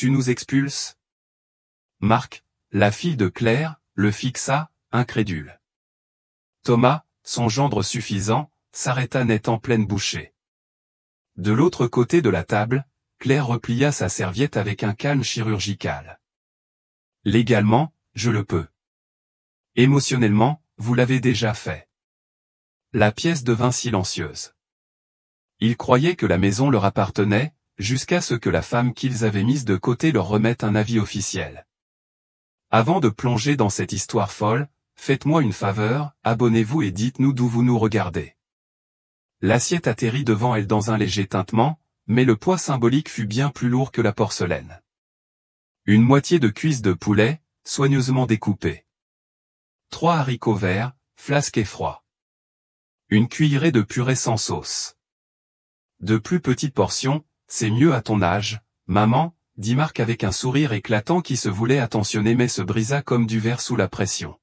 tu nous expulses? Marc, la fille de Claire, le fixa, incrédule. Thomas, son gendre suffisant, s'arrêta net en pleine bouchée. De l'autre côté de la table, Claire replia sa serviette avec un calme chirurgical. Légalement, je le peux. Émotionnellement, vous l'avez déjà fait. La pièce devint silencieuse. Ils croyaient que la maison leur appartenait, jusqu'à ce que la femme qu'ils avaient mise de côté leur remette un avis officiel. Avant de plonger dans cette histoire folle, faites-moi une faveur, abonnez-vous et dites-nous d'où vous nous regardez. L'assiette atterrit devant elle dans un léger tintement, mais le poids symbolique fut bien plus lourd que la porcelaine. Une moitié de cuisse de poulet, soigneusement découpée. 3 haricots verts, flasques et froids. Une cuillerée de purée sans sauce. De plus petites portions, c'est mieux à ton âge, maman, dit Marc avec un sourire éclatant qui se voulait attentionné mais se brisa comme du verre sous la pression.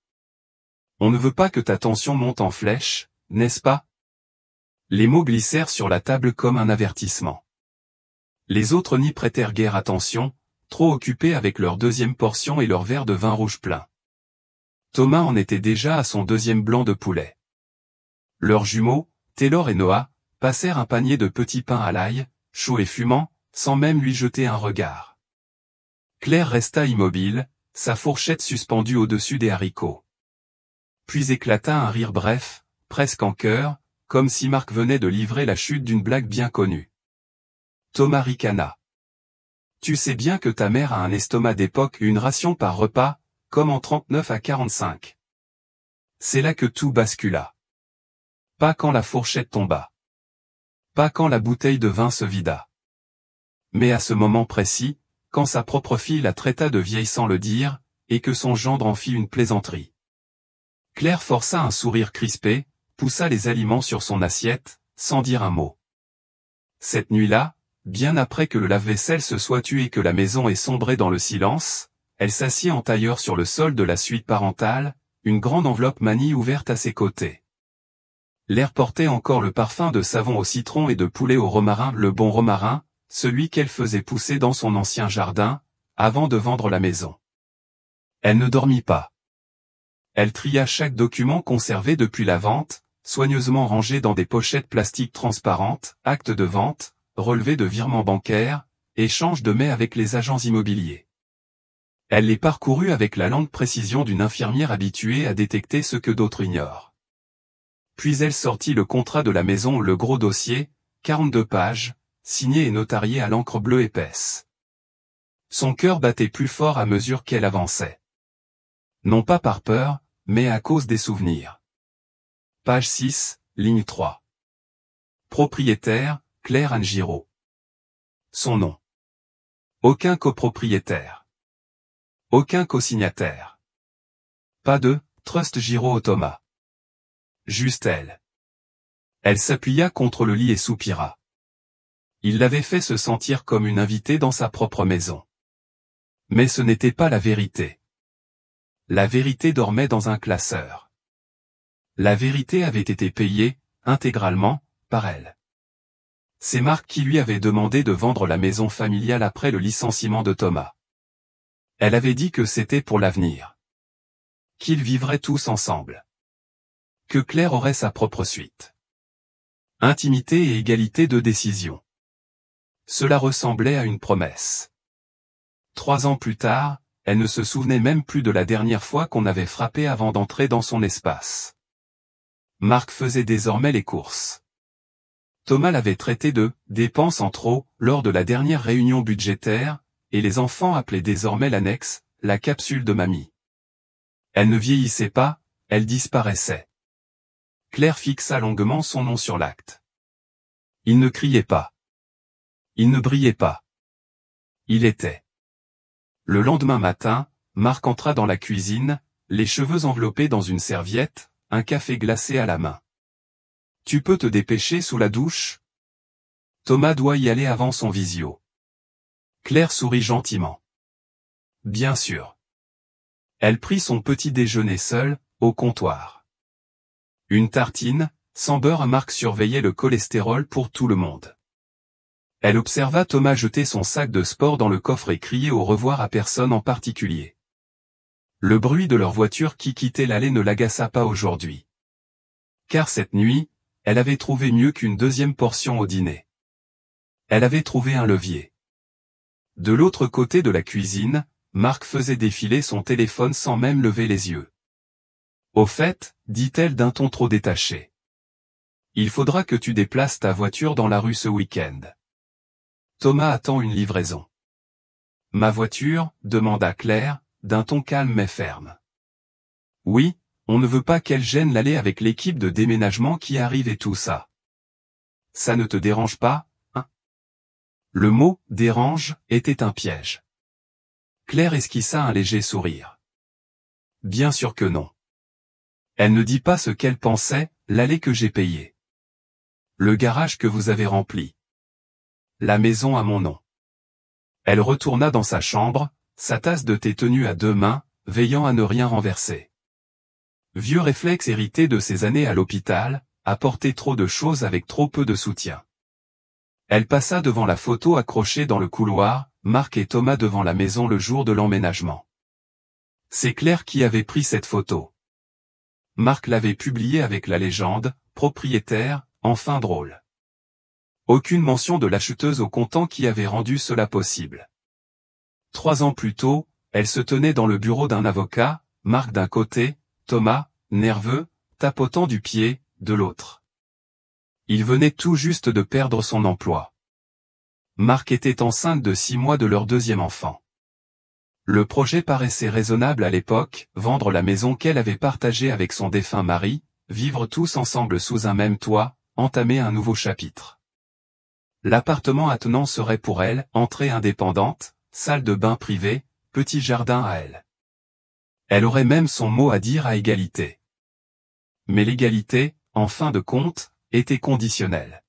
On ne veut pas que ta tension monte en flèche, n'est-ce pas? Les mots glissèrent sur la table comme un avertissement. Les autres n'y prêtèrent guère attention, trop occupés avec leur deuxième portion et leur verre de vin rouge plein. Thomas en était déjà à son deuxième blanc de poulet. Leurs jumeaux, Taylor et Noah, passèrent un panier de petits pains à l'ail, chaud et fumant, sans même lui jeter un regard. Claire resta immobile, sa fourchette suspendue au-dessus des haricots. Puis éclata un rire bref, presque en chœur, comme si Marc venait de livrer la chute d'une blague bien connue. Thomas ricana. Tu sais bien que ta mère a un estomac d'époque, une ration par repas, comme en 39 à 45. C'est là que tout bascula. Pas quand la fourchette tomba. Pas quand la bouteille de vin se vida. Mais à ce moment précis, quand sa propre fille la traita de vieille sans le dire, et que son gendre en fit une plaisanterie. Claire força un sourire crispé, poussa les aliments sur son assiette, sans dire un mot. Cette nuit-là, bien après que le lave-vaisselle se soit tu et que la maison ait sombré dans le silence, elle s'assit en tailleur sur le sol de la suite parentale, une grande enveloppe manille ouverte à ses côtés. L'air portait encore le parfum de savon au citron et de poulet au romarin, le bon romarin, celui qu'elle faisait pousser dans son ancien jardin, avant de vendre la maison. Elle ne dormit pas. Elle tria chaque document conservé depuis la vente, soigneusement rangé dans des pochettes plastiques transparentes, actes de vente, relevés de virements bancaires, échanges de mets avec les agents immobiliers. Elle les parcourut avec la lente précision d'une infirmière habituée à détecter ce que d'autres ignorent. Puis elle sortit le contrat de la maison, le gros dossier, 42 pages, signé et notarié à l'encre bleue épaisse. Son cœur battait plus fort à mesure qu'elle avançait. Non pas par peur, mais à cause des souvenirs. Page 6, ligne 3. Propriétaire, Claire Anne Giraud. Son nom. Aucun copropriétaire. Aucun cosignataire. Pas de Trust Giraud au Thomas. Juste elle. Elle s'appuya contre le lit et soupira. Il l'avait fait se sentir comme une invitée dans sa propre maison. Mais ce n'était pas la vérité. La vérité dormait dans un classeur. La vérité avait été payée, intégralement, par elle. C'est Marc qui lui avait demandé de vendre la maison familiale après le licenciement de Thomas. Elle avait dit que c'était pour l'avenir. Qu'ils vivraient tous ensemble. Que Claire aurait sa propre suite. Intimité et égalité de décision. Cela ressemblait à une promesse. 3 ans plus tard, elle ne se souvenait même plus de la dernière fois qu'on avait frappé avant d'entrer dans son espace. Marc faisait désormais les courses. Thomas l'avait traité de « dépenses en trop » lors de la dernière réunion budgétaire, et les enfants appelaient désormais l'annexe, la capsule de mamie. Elle ne vieillissait pas, elle disparaissait. Claire fixa longuement son nom sur l'acte. Il ne criait pas. Il ne brillait pas. Il était. Le lendemain matin, Marc entra dans la cuisine, les cheveux enveloppés dans une serviette, un café glacé à la main. « Tu peux te dépêcher sous la douche ? Thomas doit y aller avant son visio. » Claire sourit gentiment. « Bien sûr. » Elle prit son petit déjeuner seule, au comptoir. Une tartine, sans beurre. Marc surveillait le cholestérol pour tout le monde. Elle observa Thomas jeter son sac de sport dans le coffre et crier au revoir à personne en particulier. Le bruit de leur voiture qui quittait l'allée ne l'agaça pas aujourd'hui. Car cette nuit, elle avait trouvé mieux qu'une deuxième portion au dîner. Elle avait trouvé un levier. De l'autre côté de la cuisine, Marc faisait défiler son téléphone sans même lever les yeux. Au fait, dit-elle d'un ton trop détaché. Il faudra que tu déplaces ta voiture dans la rue ce week-end. Thomas attend une livraison. Ma voiture, demanda Claire, d'un ton calme mais ferme. Oui, on ne veut pas qu'elle gêne l'allée avec l'équipe de déménagement qui arrive et tout ça. Ça ne te dérange pas, hein? Le mot « dérange » était un piège. Claire esquissa un léger sourire. Bien sûr que non. Elle ne dit pas ce qu'elle pensait, l'allée que j'ai payée. Le garage que vous avez rempli. La maison à mon nom. Elle retourna dans sa chambre, sa tasse de thé tenue à deux mains, veillant à ne rien renverser. Vieux réflexe hérité de ses années à l'hôpital, apporter trop de choses avec trop peu de soutien. Elle passa devant la photo accrochée dans le couloir, Marc et Thomas devant la maison le jour de l'emménagement. C'est Claire qui avait pris cette photo. Marc l'avait publiée avec la légende, propriétaire, enfin drôle. Aucune mention de l'acheteuse au comptant qui avait rendu cela possible. 3 ans plus tôt, elle se tenait dans le bureau d'un avocat, Marc d'un côté, Thomas, nerveux, tapotant du pied, de l'autre. Il venait tout juste de perdre son emploi. Marc était enceinte de 6 mois de leur deuxième enfant. Le projet paraissait raisonnable à l'époque, vendre la maison qu'elle avait partagée avec son défunt mari, vivre tous ensemble sous un même toit, entamer un nouveau chapitre. L'appartement attenant serait pour elle, entrée indépendante, salle de bain privée, petit jardin à elle. Elle aurait même son mot à dire à égalité. Mais l'égalité, en fin de compte, était conditionnelle.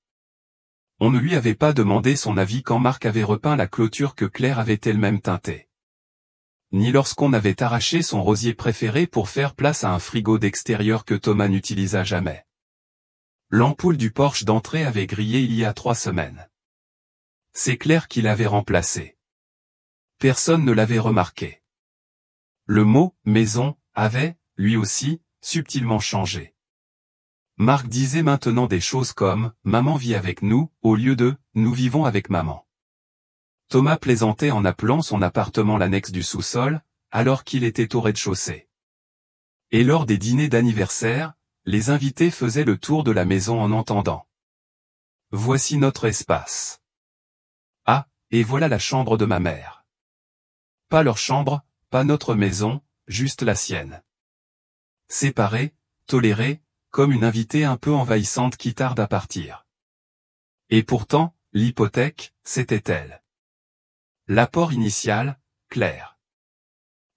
On ne lui avait pas demandé son avis quand Marc avait repeint la clôture que Claire avait elle-même teintée. Ni lorsqu'on avait arraché son rosier préféré pour faire place à un frigo d'extérieur que Thomas n'utilisa jamais. L'ampoule du porche d'entrée avait grillé il y a 3 semaines. C'est Claire qui l'avait remplacé. Personne ne l'avait remarqué. Le mot « maison » avait, lui aussi, subtilement changé. Marc disait maintenant des choses comme « maman vit avec nous » au lieu de « nous vivons avec maman ». Thomas plaisantait en appelant son appartement l'annexe du sous-sol, alors qu'il était au rez-de-chaussée. Et lors des dîners d'anniversaire, les invités faisaient le tour de la maison en entendant. Voici notre espace. Ah, et voilà la chambre de ma mère. Pas leur chambre, pas notre maison, juste la sienne. Séparée, tolérée, comme une invitée un peu envahissante qui tarde à partir. Et pourtant, l'hypothèque, c'était elle. L'apport initial, Claire.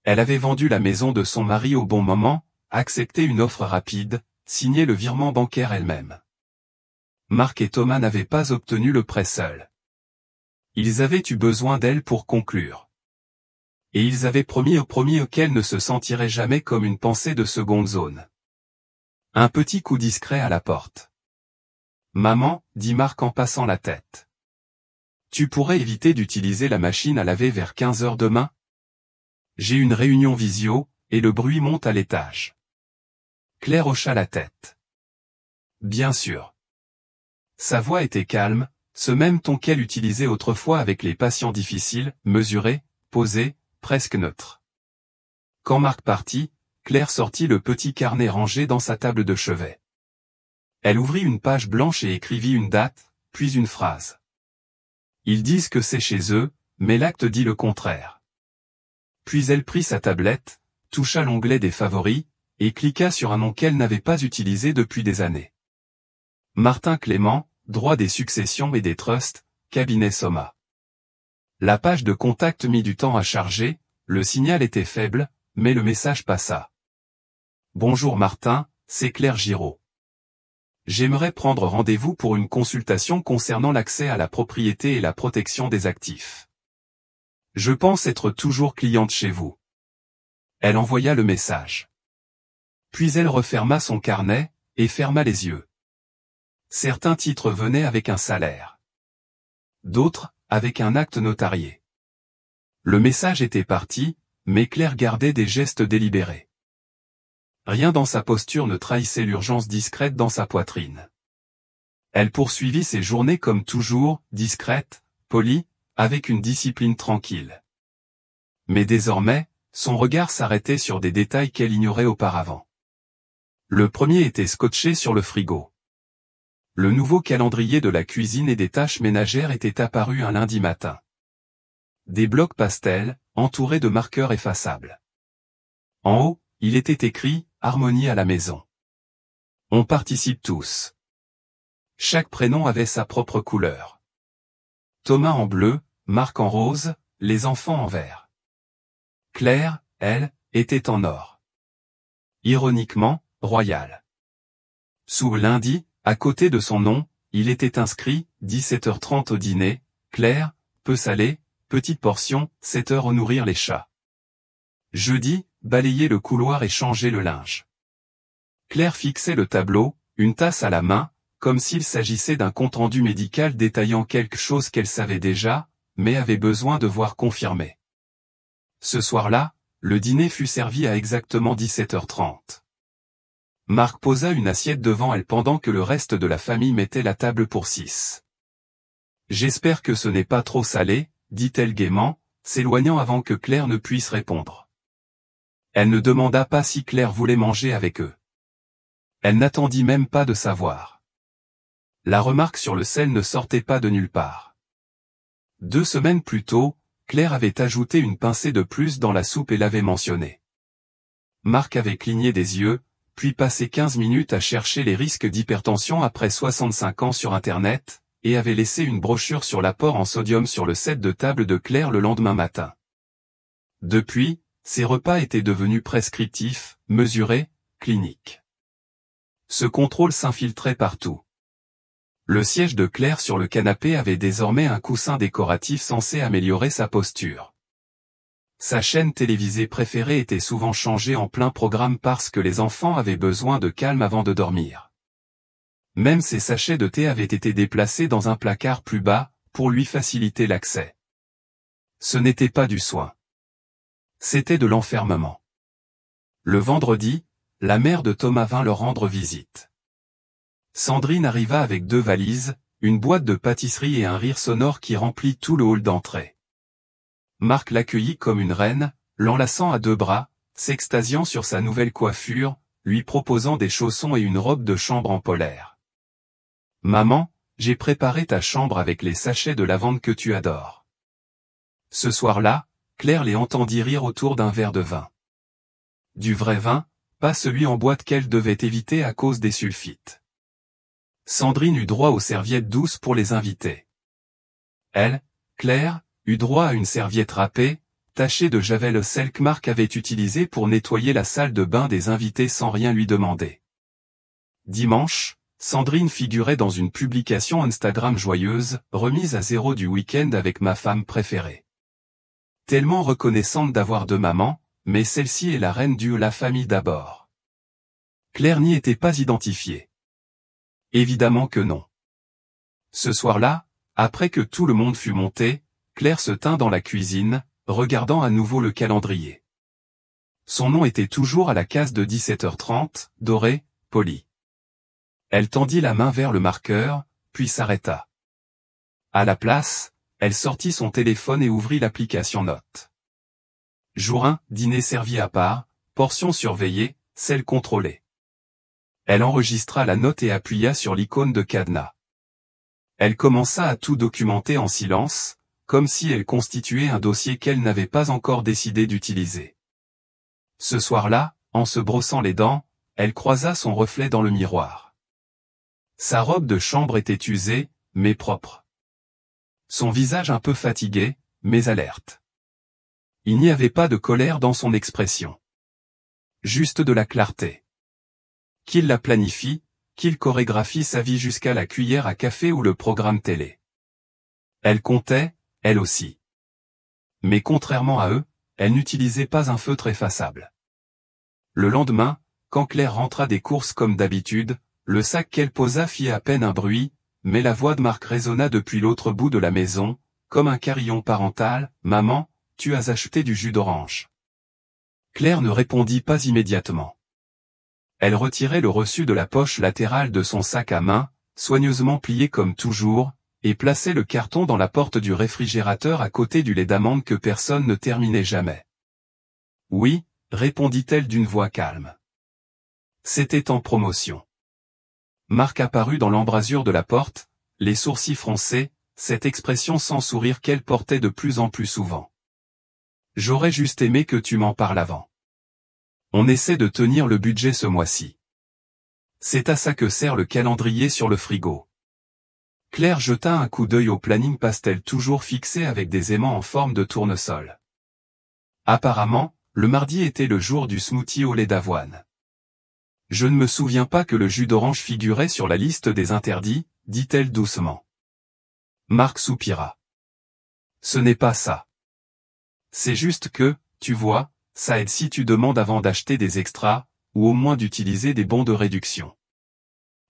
Elle avait vendu la maison de son mari au bon moment, accepté une offre rapide, signé le virement bancaire elle-même. Marc et Thomas n'avaient pas obtenu le prêt seuls. Ils avaient eu besoin d'elle pour conclure. Et ils avaient promis au premier qu'elle ne se sentirait jamais comme une pensée de seconde zone. Un petit coup discret à la porte. Maman, dit Marc en passant la tête. Tu pourrais éviter d'utiliser la machine à laver vers 15 heures demain? J'ai une réunion visio, et le bruit monte à l'étage. Claire hocha la tête. Bien sûr. Sa voix était calme, ce même ton qu'elle utilisait autrefois avec les patients difficiles, mesuré, posé, presque neutre. Quand Marc partit, Claire sortit le petit carnet rangé dans sa table de chevet. Elle ouvrit une page blanche et écrivit une date, puis une phrase. Ils disent que c'est chez eux, mais l'acte dit le contraire. Puis elle prit sa tablette, toucha l'onglet des favoris, et cliqua sur un nom qu'elle n'avait pas utilisé depuis des années. Martin Clément, droit des successions et des trusts, cabinet Soma. La page de contact mit du temps à charger, le signal était faible, mais le message passa. Bonjour Martin, c'est Claire Giraud. J'aimerais prendre rendez-vous pour une consultation concernant l'accès à la propriété et la protection des actifs. Je pense être toujours cliente chez vous. Elle envoya le message. Puis elle referma son carnet, et ferma les yeux. Certains titres venaient avec un salaire. d'autres, avec un acte notarié. Le message était parti, mais Claire gardait des gestes délibérés. Rien dans sa posture ne trahissait l'urgence discrète dans sa poitrine. Elle poursuivit ses journées comme toujours, discrète, polie, avec une discipline tranquille. Mais désormais, son regard s'arrêtait sur des détails qu'elle ignorait auparavant. Le premier était scotché sur le frigo. Le nouveau calendrier de la cuisine et des tâches ménagères était apparu un lundi matin. Des blocs pastels, entourés de marqueurs effaçables. En haut, il était écrit « Harmonie à la maison ». On participe tous. Chaque prénom avait sa propre couleur. Thomas en bleu, Marc en rose, les enfants en vert. Claire, elle, était en or. Ironiquement, royal. Sous lundi, à côté de son nom, il était inscrit, 17h30 au dîner, Claire, peu salé, petite portion, 7h au nourrir les chats. Jeudi, balayer le couloir et changer le linge. Claire fixait le tableau, une tasse à la main, comme s'il s'agissait d'un compte-rendu médical détaillant quelque chose qu'elle savait déjà, mais avait besoin de voir confirmé. Ce soir-là, le dîner fut servi à exactement 17h30. Marc posa une assiette devant elle pendant que le reste de la famille mettait la table pour 6. « J'espère que ce n'est pas trop salé, » dit-elle gaiement, s'éloignant avant que Claire ne puisse répondre. Elle ne demanda pas si Claire voulait manger avec eux. Elle n'attendit même pas de savoir. La remarque sur le sel ne sortait pas de nulle part. 2 semaines plus tôt, Claire avait ajouté une pincée de plus dans la soupe et l'avait mentionné. Marc avait cligné des yeux, puis passé 15 minutes à chercher les risques d'hypertension après 65 ans sur Internet, et avait laissé une brochure sur l'apport en sodium sur le set de table de Claire le lendemain matin. Depuis, ses repas étaient devenus prescriptifs, mesurés, cliniques. Ce contrôle s'infiltrait partout. Le siège de Claire sur le canapé avait désormais un coussin décoratif censé améliorer sa posture. Sa chaîne télévisée préférée était souvent changée en plein programme parce que les enfants avaient besoin de calme avant de dormir. Même ses sachets de thé avaient été déplacés dans un placard plus bas, pour lui faciliter l'accès. Ce n'était pas du soin. C'était de l'enfermement. Le vendredi, la mère de Thomas vint leur rendre visite. Sandrine arriva avec 2 valises, une boîte de pâtisserie et un rire sonore qui remplit tout le hall d'entrée. Marc l'accueillit comme une reine, l'enlaçant à 2 bras, s'extasiant sur sa nouvelle coiffure, lui proposant des chaussons et une robe de chambre en polaire. « Maman, j'ai préparé ta chambre avec les sachets de lavande que tu adores. » Ce soir-là, Claire les entendit rire autour d'un verre de vin. Du vrai vin, pas celui en boîte qu'elle devait éviter à cause des sulfites. Sandrine eut droit aux serviettes douces pour les invités. Elle, Claire, eut droit à une serviette râpée, tachée de javel sel que Marc avait utilisé pour nettoyer la salle de bain des invités sans rien lui demander. Dimanche, Sandrine figurait dans une publication Instagram joyeuse, remise à 0 du week-end avec ma femme préférée. Tellement reconnaissante d'avoir 2 mamans, mais celle-ci est la reine du la famille d'abord. Claire n'y était pas identifiée. Évidemment que non. Ce soir-là, après que tout le monde fut monté, Claire se tint dans la cuisine, regardant à nouveau le calendrier. Son nom était toujours à la case de 17h30, doré, poli. Elle tendit la main vers le marqueur, puis s'arrêta. À la place, elle sortit son téléphone et ouvrit l'application Notes. Jour 1, dîner servi à part, portion surveillée, sel contrôlé. Elle enregistra la note et appuya sur l'icône de cadenas. Elle commença à tout documenter en silence, comme si elle constituait un dossier qu'elle n'avait pas encore décidé d'utiliser. Ce soir-là, en se brossant les dents, elle croisa son reflet dans le miroir. Sa robe de chambre était usée, mais propre. Son visage un peu fatigué, mais alerte. Il n'y avait pas de colère dans son expression. Juste de la clarté. Qu'il la planifie, qu'il chorégraphie sa vie jusqu'à la cuillère à café ou le programme télé. Elle comptait, elle aussi. Mais contrairement à eux, elle n'utilisait pas un feutre effaçable. Le lendemain, quand Claire rentra des courses comme d'habitude, le sac qu'elle posa fit à peine un bruit, mais la voix de Marc résonna depuis l'autre bout de la maison, comme un carillon parental. « Maman, tu as acheté du jus d'orange. » Claire ne répondit pas immédiatement. Elle retirait le reçu de la poche latérale de son sac à main, soigneusement plié comme toujours, et plaçait le carton dans la porte du réfrigérateur à côté du lait d'amande que personne ne terminait jamais. « Oui », répondit-elle d'une voix calme. C'était en promotion. Marc apparut dans l'embrasure de la porte, les sourcils froncés, cette expression sans sourire qu'elle portait de plus en plus souvent. « J'aurais juste aimé que tu m'en parles avant. On essaie de tenir le budget ce mois-ci. C'est à ça que sert le calendrier sur le frigo. » Claire jeta un coup d'œil au planning pastel toujours fixé avec des aimants en forme de tournesol. Apparemment, le mardi était le jour du smoothie au lait d'avoine. « Je ne me souviens pas que le jus d'orange figurait sur la liste des interdits, » dit-elle doucement. Marc soupira. « Ce n'est pas ça. C'est juste que, tu vois, ça aide si tu demandes avant d'acheter des extras, ou au moins d'utiliser des bons de réduction.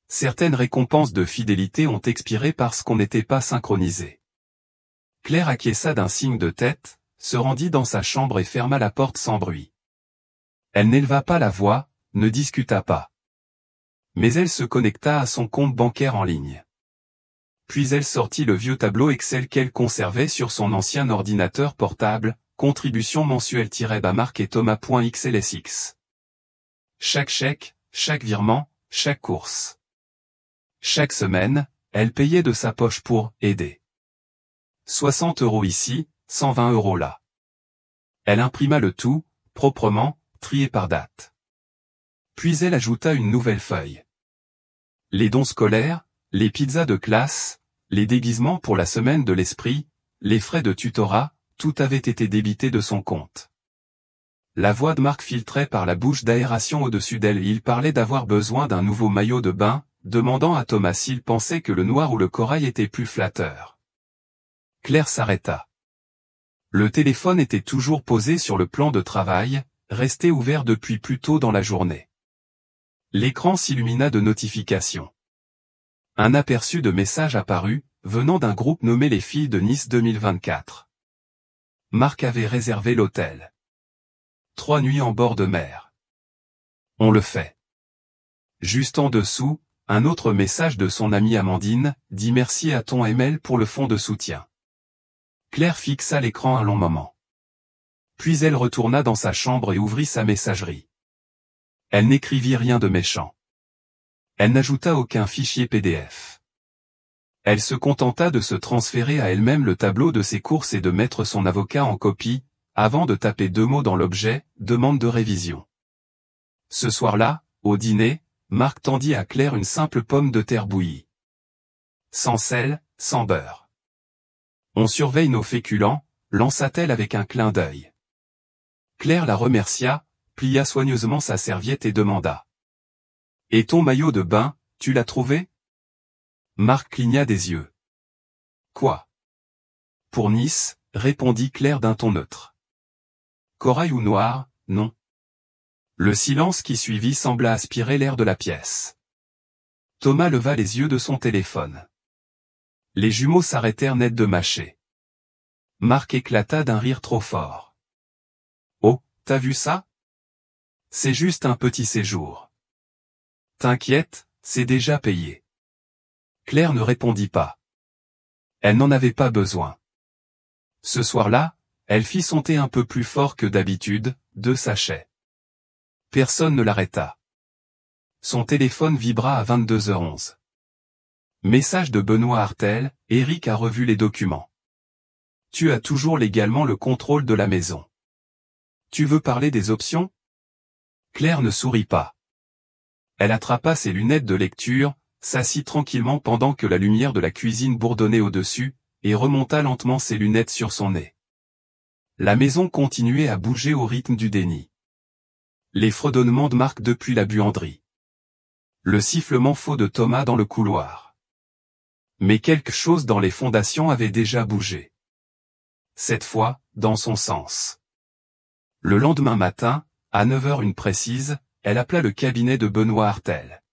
Certaines récompenses de fidélité ont expiré parce qu'on n'était pas synchronisé. » Claire acquiesça d'un signe de tête, se rendit dans sa chambre et ferma la porte sans bruit. Elle n'éleva pas la voix, ne discuta pas. Mais elle se connecta à son compte bancaire en ligne. Puis elle sortit le vieux tableau Excel qu'elle conservait sur son ancien ordinateur portable, contribution mensuelle-bas Marc et Thomas.xlsx. Chaque chèque, chaque virement, chaque course. Chaque semaine, elle payait de sa poche pour « aider ». 60 € ici, 120 € là. Elle imprima le tout, proprement, trié par date. Puis elle ajouta une nouvelle feuille. Les dons scolaires, les pizzas de classe, les déguisements pour la semaine de l'esprit, les frais de tutorat, tout avait été débité de son compte. La voix de Marc filtrait par la bouche d'aération au-dessus d'elle. Il parlait d'avoir besoin d'un nouveau maillot de bain, demandant à Thomas s'il pensait que le noir ou le corail était plus flatteur. Claire s'arrêta. Le téléphone était toujours posé sur le plan de travail, resté ouvert depuis plus tôt dans la journée. L'écran s'illumina de notifications. Un aperçu de message apparut, venant d'un groupe nommé les filles de Nice 2024. Marc avait réservé l'hôtel. 3 nuits en bord de mer. On le fait. Juste en dessous, un autre message de son amie Amandine, dit merci à ton ML pour le fonds de soutien. Claire fixa l'écran un long moment. Puis elle retourna dans sa chambre et ouvrit sa messagerie. Elle n'écrivit rien de méchant. Elle n'ajouta aucun fichier PDF. Elle se contenta de se transférer à elle-même le tableau de ses courses et de mettre son avocat en copie, avant de taper 2 mots dans l'objet, demande de révision. Ce soir-là, au dîner, Marc tendit à Claire une simple pomme de terre bouillie. Sans sel, sans beurre. On surveille nos féculents, lança-t-elle avec un clin d'œil. Claire la remercia, plia soigneusement sa serviette et demanda. Et ton maillot de bain, tu l'as trouvé? Marc cligna des yeux. Quoi? Pour Nice, répondit Claire d'un ton neutre. Corail ou noir, non. Le silence qui suivit sembla aspirer l'air de la pièce. Thomas leva les yeux de son téléphone. Les jumeaux s'arrêtèrent net de mâcher. Marc éclata d'un rire trop fort. Oh, t'as vu ça? C'est juste un petit séjour. T'inquiète, c'est déjà payé. Claire ne répondit pas. Elle n'en avait pas besoin. Ce soir-là, elle fit son thé un peu plus fort que d'habitude, 2 sachets. Personne ne l'arrêta. Son téléphone vibra à 22h11. Message de Benoît Hartel, Eric a revu les documents. Tu as toujours légalement le contrôle de la maison. Tu veux parler des options? Claire ne sourit pas. Elle attrapa ses lunettes de lecture, s'assit tranquillement pendant que la lumière de la cuisine bourdonnait au-dessus, et remonta lentement ses lunettes sur son nez. La maison continuait à bouger au rythme du déni. Les fredonnements de Marc depuis la buanderie. Le sifflement faux de Thomas dans le couloir. Mais quelque chose dans les fondations avait déjà bougé. Cette fois, dans son sens. Le lendemain matin, à 9h une précise, elle appela le cabinet de Benoît Hartel.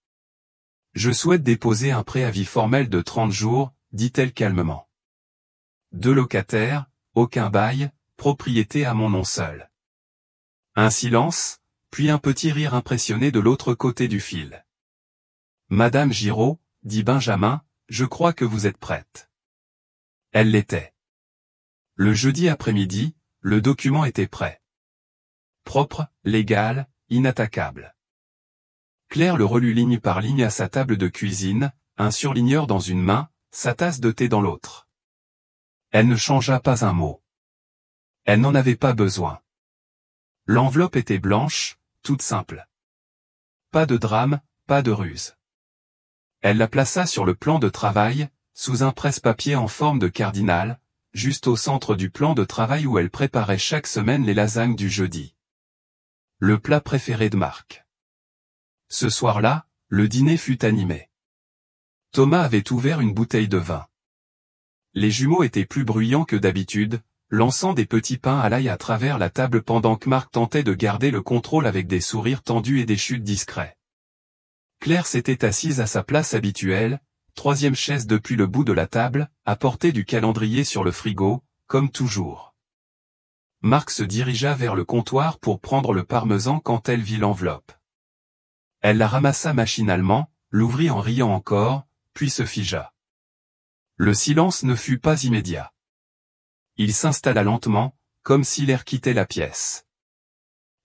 Je souhaite déposer un préavis formel de 30 jours, dit-elle calmement. 2 locataires, aucun bail, propriété à mon nom seul. Un silence, puis un petit rire impressionné de l'autre côté du fil. Madame Giraud, dit Benjamin, je crois que vous êtes prête. Elle l'était. Le jeudi après-midi, le document était prêt. Propre, légal, inattaquable. Claire le relut ligne par ligne à sa table de cuisine, un surligneur dans une main, sa tasse de thé dans l'autre. Elle ne changea pas un mot. Elle n'en avait pas besoin. L'enveloppe était blanche, toute simple. Pas de drame, pas de ruse. Elle la plaça sur le plan de travail, sous un presse-papier en forme de cardinal, juste au centre du plan de travail où elle préparait chaque semaine les lasagnes du jeudi. Le plat préféré de Marc. Ce soir-là, le dîner fut animé. Thomas avait ouvert une bouteille de vin. Les jumeaux étaient plus bruyants que d'habitude, lançant des petits pains à l'ail à travers la table pendant que Marc tentait de garder le contrôle avec des sourires tendus et des chutes discrets. Claire s'était assise à sa place habituelle, 3e chaise depuis le bout de la table, à portée du calendrier sur le frigo, comme toujours. Marc se dirigea vers le comptoir pour prendre le parmesan quand elle vit l'enveloppe. Elle la ramassa machinalement, l'ouvrit en riant encore, puis se figea. Le silence ne fut pas immédiat. Il s'installa lentement, comme si l'air quittait la pièce.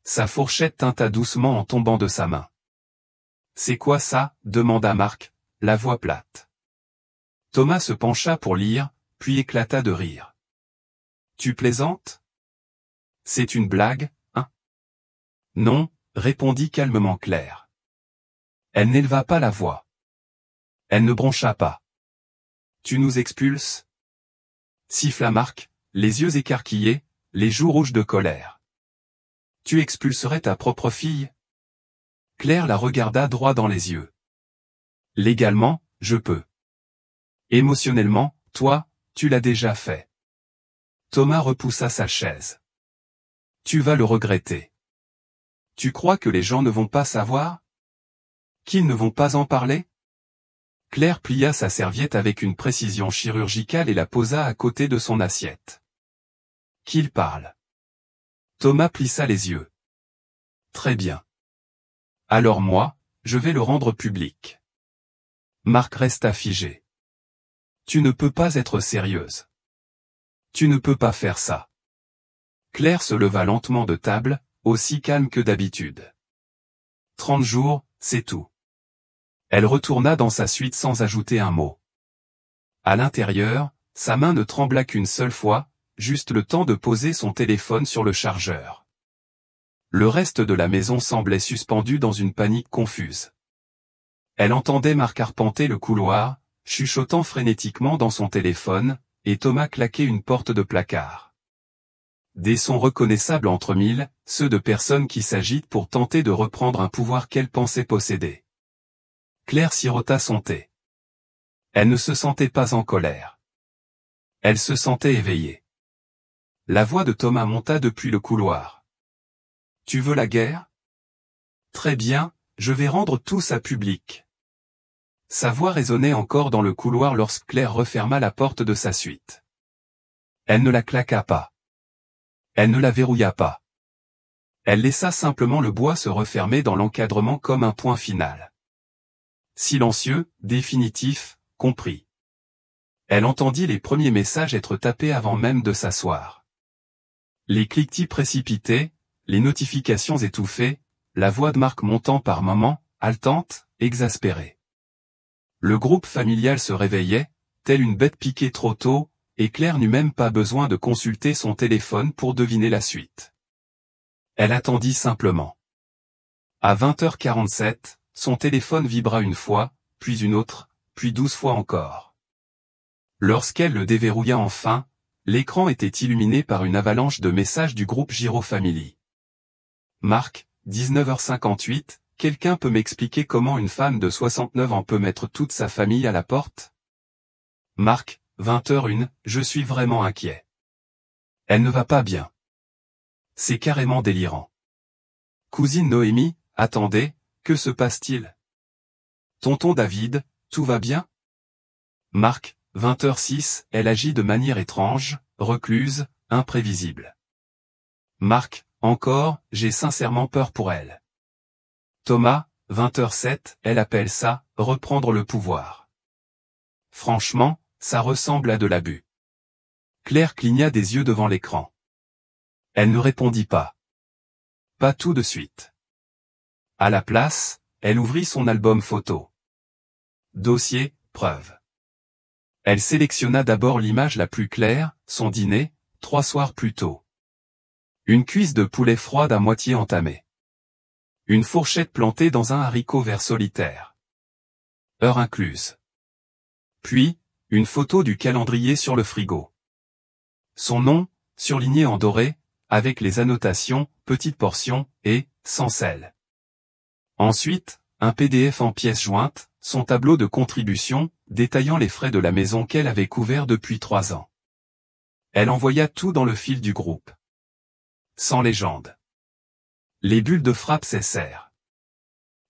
Sa fourchette tinta doucement en tombant de sa main. « C'est quoi ça ?» demanda Marc, la voix plate. Thomas se pencha pour lire, puis éclata de rire. « Tu plaisantes ? C'est une blague, hein ? » « Non, » répondit calmement Claire. Elle n'éleva pas la voix. Elle ne broncha pas. « Tu nous expulses ?» siffla Marc, les yeux écarquillés, les joues rouges de colère. « Tu expulserais ta propre fille ?» Claire la regarda droit dans les yeux. « Légalement, je peux. Émotionnellement, toi, tu l'as déjà fait. » Thomas repoussa sa chaise. « Tu vas le regretter. Tu crois que les gens ne vont pas savoir ? Qu'ils ne vont pas en parler ? » Claire plia sa serviette avec une précision chirurgicale et la posa à côté de son assiette. « Qu'il parle. » Thomas plissa les yeux. « Très bien. Alors moi, je vais le rendre public. » Marc resta figé. « Tu ne peux pas être sérieuse. Tu ne peux pas faire ça. » Claire se leva lentement de table, aussi calme que d'habitude. 30 jours, c'est tout. Elle retourna dans sa suite sans ajouter un mot. À l'intérieur, sa main ne trembla qu'une seule fois, juste le temps de poser son téléphone sur le chargeur. Le reste de la maison semblait suspendu dans une panique confuse. Elle entendait Marc arpenter le couloir, chuchotant frénétiquement dans son téléphone, et Thomas claquer une porte de placard. Des sons reconnaissables entre mille, ceux de personnes qui s'agitent pour tenter de reprendre un pouvoir qu'elles pensaient posséder. Claire sirota son thé. Elle ne se sentait pas en colère. Elle se sentait éveillée. La voix de Thomas monta depuis le couloir. « Tu veux la guerre ? Très bien, je vais rendre tout ça public. » Sa voix résonnait encore dans le couloir lorsque Claire referma la porte de sa suite. Elle ne la claqua pas. Elle ne la verrouilla pas. Elle laissa simplement le bois se refermer dans l'encadrement comme un point final. Silencieux, définitif, compris. Elle entendit les premiers messages être tapés avant même de s'asseoir. Les cliquetis précipités, les notifications étouffées, la voix de Marc montant par moments, haletante, exaspérée. Le groupe familial se réveillait, tel une bête piquée trop tôt, et Claire n'eut même pas besoin de consulter son téléphone pour deviner la suite. Elle attendit simplement. À 20h47, son téléphone vibra une fois, puis une autre, puis 12 fois encore. Lorsqu'elle le déverrouilla enfin, l'écran était illuminé par une avalanche de messages du groupe Giraud Family. Marc, 19h58, quelqu'un peut m'expliquer comment une femme de 69 ans peut mettre toute sa famille à la porte ? Marc, 20h01, je suis vraiment inquiet. Elle ne va pas bien. C'est carrément délirant. Cousine Noémie, attendez, que se passe-t-il ? Tonton David, tout va bien? Marc, 20h06, elle agit de manière étrange, recluse, imprévisible. Marc, encore, j'ai sincèrement peur pour elle. Thomas, 20h07, elle appelle ça, reprendre le pouvoir. Franchement, ça ressemble à de l'abus. Claire cligna des yeux devant l'écran. Elle ne répondit pas. Pas tout de suite. À la place, elle ouvrit son album photo. Dossier, preuve. Elle sélectionna d'abord l'image la plus claire, son dîner, 3 soirs plus tôt. Une cuisse de poulet froide à moitié entamée. Une fourchette plantée dans un haricot vert solitaire. Heure incluse. Puis, une photo du calendrier sur le frigo. Son nom, surligné en doré, avec les annotations, petite portion, et, sans sel. Ensuite, un PDF en pièces jointes, son tableau de contribution, détaillant les frais de la maison qu'elle avait couvert depuis 3 ans. Elle envoya tout dans le fil du groupe. Sans légende. Les bulles de frappe cessèrent.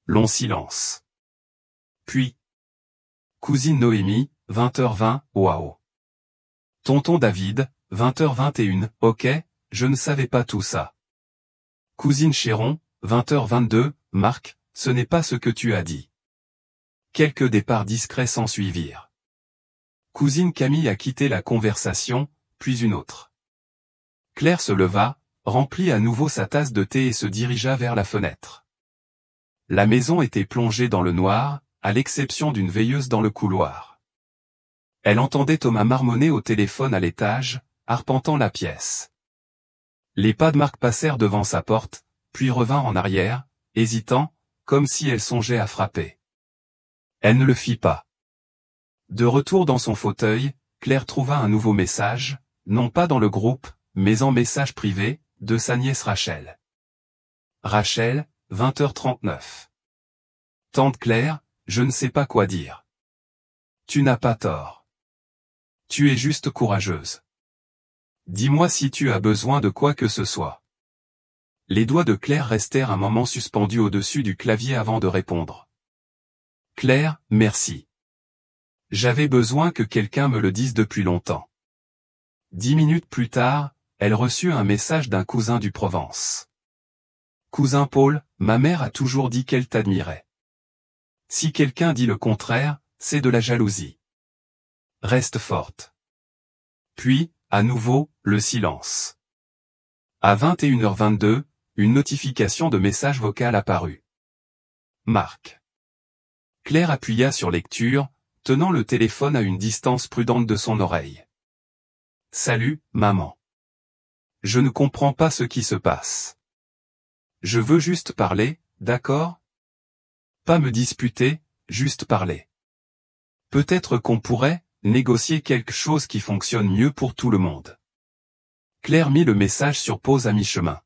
Long silence. Puis. Cousine Noémie, 20h20, waouh. Tonton David, 20h21, ok, je ne savais pas tout ça. Cousine Chéron, 20h22, Marc, ce n'est pas ce que tu as dit. Quelques départs discrets s'ensuivirent. Cousine Camille a quitté la conversation, puis une autre. Claire se leva, remplit à nouveau sa tasse de thé et se dirigea vers la fenêtre. La maison était plongée dans le noir, à l'exception d'une veilleuse dans le couloir. Elle entendait Thomas marmonner au téléphone à l'étage, arpentant la pièce. Les pas de Marc passèrent devant sa porte, puis revinrent en arrière, hésitant, comme si elle songeait à frapper. Elle ne le fit pas. De retour dans son fauteuil, Claire trouva un nouveau message, non pas dans le groupe, mais en message privé, de sa nièce Rachel. Rachel, 20h39. Tante Claire, je ne sais pas quoi dire. Tu n'as pas tort. Tu es juste courageuse. Dis-moi si tu as besoin de quoi que ce soit. Les doigts de Claire restèrent un moment suspendus au-dessus du clavier avant de répondre. Claire, merci. J'avais besoin que quelqu'un me le dise depuis longtemps. 10 minutes plus tard, elle reçut un message d'un cousin du Provence. Cousin Paul, ma mère a toujours dit qu'elle t'admirait. Si quelqu'un dit le contraire, c'est de la jalousie. Reste forte. Puis, à nouveau, le silence. À 21h22, une notification de message vocal apparut. Marc. Claire appuya sur lecture, tenant le téléphone à une distance prudente de son oreille. Salut, maman. Je ne comprends pas ce qui se passe. Je veux juste parler, d'accord? Pas me disputer, juste parler. Peut-être qu'on pourrait négocier quelque chose qui fonctionne mieux pour tout le monde. Claire mit le message sur pause à mi-chemin.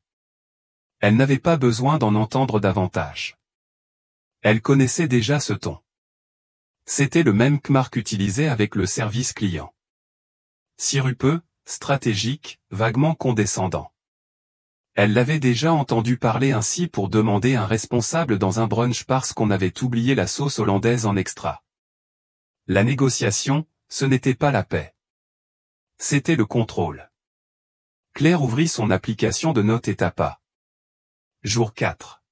Elle n'avait pas besoin d'en entendre davantage. Elle connaissait déjà ce ton. C'était le même que Marc utilisait avec le service client. Sirupeux, stratégique, vaguement condescendant. Elle l'avait déjà entendu parler ainsi pour demander un responsable dans un brunch parce qu'on avait oublié la sauce hollandaise en extra. La négociation, ce n'était pas la paix. C'était le contrôle. Claire ouvrit son application de notes et tapa. Jour 4.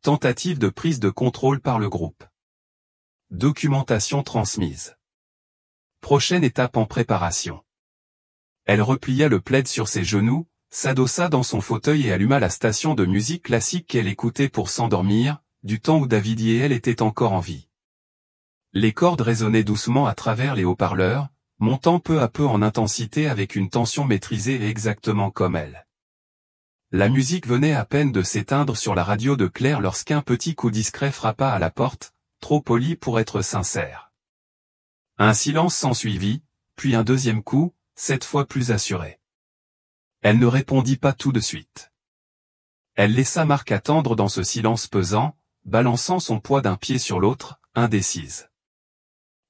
Tentative de prise de contrôle par le groupe. Documentation transmise. Prochaine étape en préparation. Elle replia le plaid sur ses genoux, s'adossa dans son fauteuil et alluma la station de musique classique qu'elle écoutait pour s'endormir, du temps où David et elle étaient encore en vie. Les cordes résonnaient doucement à travers les haut-parleurs, montant peu à peu en intensité avec une tension maîtrisée et exactement comme elle. La musique venait à peine de s'éteindre sur la radio de Claire lorsqu'un petit coup discret frappa à la porte, trop poli pour être sincère. Un silence s'ensuivit, puis un deuxième coup, cette fois plus assuré. Elle ne répondit pas tout de suite. Elle laissa Marc attendre dans ce silence pesant, balançant son poids d'un pied sur l'autre, indécise.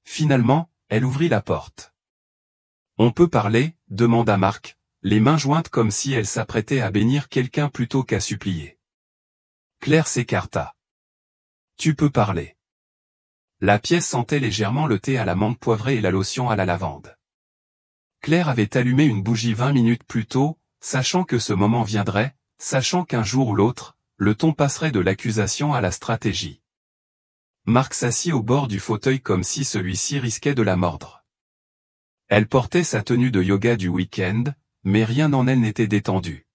Finalement, elle ouvrit la porte. « On peut parler ?» demanda Marc, les mains jointes comme si elle s'apprêtait à bénir quelqu'un plutôt qu'à supplier. Claire s'écarta. « Tu peux parler. » La pièce sentait légèrement le thé à la menthe poivrée et la lotion à la lavande. Claire avait allumé une bougie 20 minutes plus tôt, sachant que ce moment viendrait, sachant qu'un jour ou l'autre, le ton passerait de l'accusation à la stratégie. Marc s'assit au bord du fauteuil comme si celui-ci risquait de la mordre. Elle portait sa tenue de yoga du week-end, mais rien en elle n'était détendu.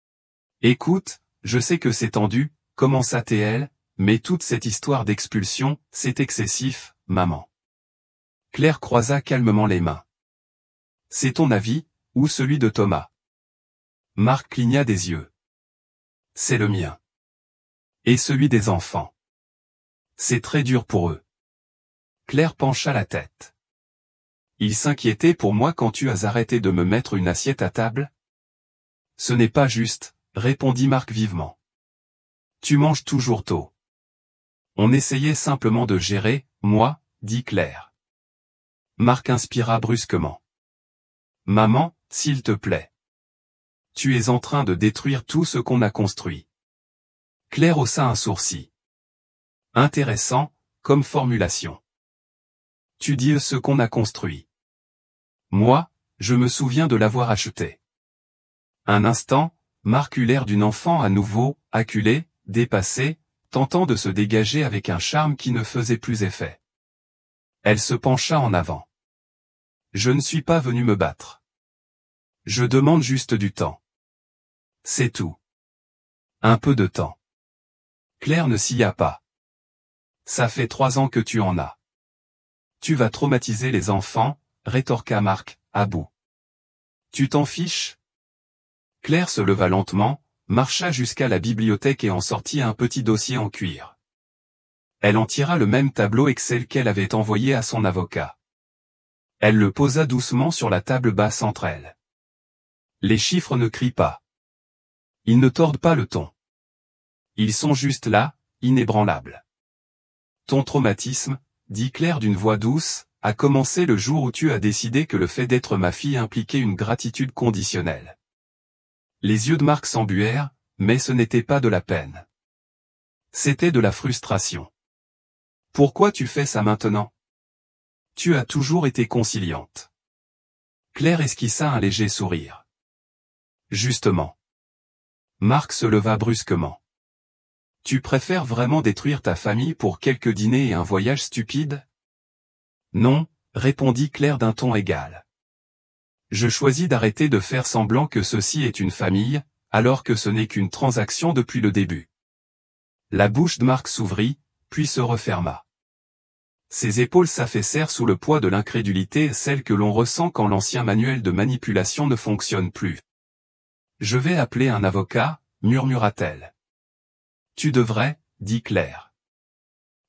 « Écoute, je sais que c'est tendu, commença TL, mais toute cette histoire d'expulsion, c'est excessif, maman. » Claire croisa calmement les mains. « C'est ton avis, ou celui de Thomas ?» Marc cligna des yeux. « C'est le mien. Et celui des enfants. C'est très dur pour eux. » Claire pencha la tête. « Ils s'inquiétaient pour moi quand tu as arrêté de me mettre une assiette à table ? » « Ce n'est pas juste, » répondit Marc vivement. « Tu manges toujours tôt. » « On essayait simplement de gérer, moi, » dit Claire. Marc inspira brusquement. « Maman, s'il te plaît. Tu es en train de détruire tout ce qu'on a construit. » Claire haussa un sourcil. « Intéressant, comme formulation. Tu dis ce qu'on a construit. Moi, je me souviens de l'avoir acheté. » Un instant, Marc eut l'air d'une enfant à nouveau, acculée, dépassée, tentant de se dégager avec un charme qui ne faisait plus effet. Elle se pencha en avant. « Je ne suis pas venu me battre. Je demande juste du temps. C'est tout. Un peu de temps. » Claire ne s'y a pas. « Ça fait 3 ans que tu en as. Tu vas traumatiser les enfants, » rétorqua Marc, à bout. « Tu t'en fiches ? » Claire se leva lentement, marcha jusqu'à la bibliothèque et en sortit un petit dossier en cuir. Elle en tira le même tableau Excel qu'elle avait envoyé à son avocat. Elle le posa doucement sur la table basse entre elles. Les chiffres ne crient pas. Ils ne tordent pas le ton. Ils sont juste là, inébranlables. Ton traumatisme, dit Claire d'une voix douce, a commencé le jour où tu as décidé que le fait d'être ma fille impliquait une gratitude conditionnelle. Les yeux de Marc s'embuèrent, mais ce n'était pas de la peine. C'était de la frustration. Pourquoi tu fais ça maintenant ? Tu as toujours été conciliante. Claire esquissa un léger sourire. Justement. Marc se leva brusquement. Tu préfères vraiment détruire ta famille pour quelques dîners et un voyage stupide ? Non, répondit Claire d'un ton égal. Je choisis d'arrêter de faire semblant que ceci est une famille, alors que ce n'est qu'une transaction depuis le début. La bouche de Marc s'ouvrit, puis se referma. Ses épaules s'affaissèrent sous le poids de l'incrédulité, celle que l'on ressent quand l'ancien manuel de manipulation ne fonctionne plus. Je vais appeler un avocat, murmura-t-elle. Tu devrais, dit Claire.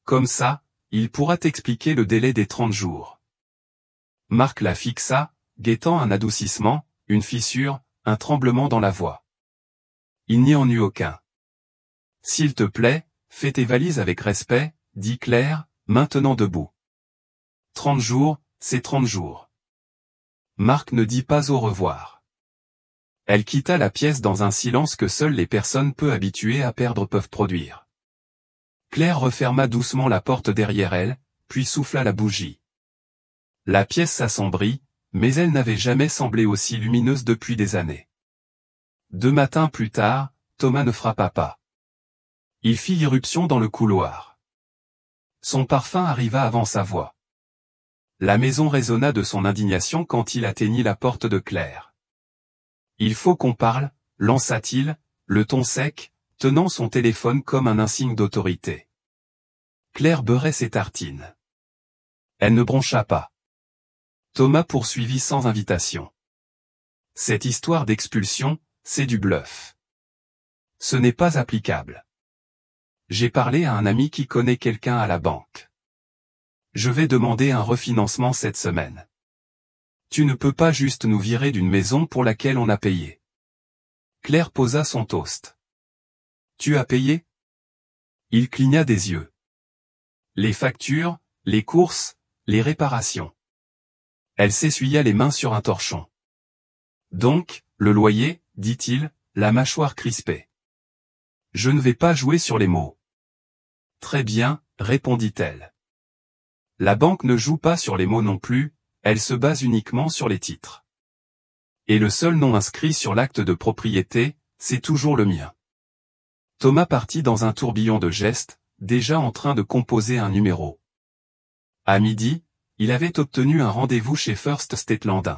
Comme ça, il pourra t'expliquer le délai des 30 jours. Marc la fixa, guettant un adoucissement, une fissure, un tremblement dans la voix. Il n'y en eut aucun. S'il te plaît, fais tes valises avec respect, dit Claire, maintenant debout. 30 jours, c'est 30 jours. Marc ne dit pas au revoir. Elle quitta la pièce dans un silence que seules les personnes peu habituées à perdre peuvent produire. Claire referma doucement la porte derrière elle, puis souffla la bougie. La pièce s'assombrit, mais elle n'avait jamais semblé aussi lumineuse depuis des années. 2 matins plus tard, Thomas ne frappa pas. Il fit irruption dans le couloir. Son parfum arriva avant sa voix. La maison résonna de son indignation quand il atteignit la porte de Claire. « Il faut qu'on parle », lança-t-il, le ton sec, tenant son téléphone comme un insigne d'autorité. Claire beurrait ses tartines. Elle ne broncha pas. Thomas poursuivit sans invitation. « Cette histoire d'expulsion, c'est du bluff. Ce n'est pas applicable. J'ai parlé à un ami qui connaît quelqu'un à la banque. Je vais demander un refinancement cette semaine. Tu ne peux pas juste nous virer d'une maison pour laquelle on a payé. » Claire posa son toast. « Tu as payé ?» Il cligna des yeux. « Les factures, les courses, les réparations. » Elle s'essuya les mains sur un torchon. « Donc, le loyer, dit-il, la mâchoire crispée. Je ne vais pas jouer sur les mots. » Très bien, répondit-elle. La banque ne joue pas sur les mots non plus, elle se base uniquement sur les titres. Et le seul nom inscrit sur l'acte de propriété, c'est toujours le mien. Thomas partit dans un tourbillon de gestes, déjà en train de composer un numéro. À midi, il avait obtenu un rendez-vous chez First State Landing.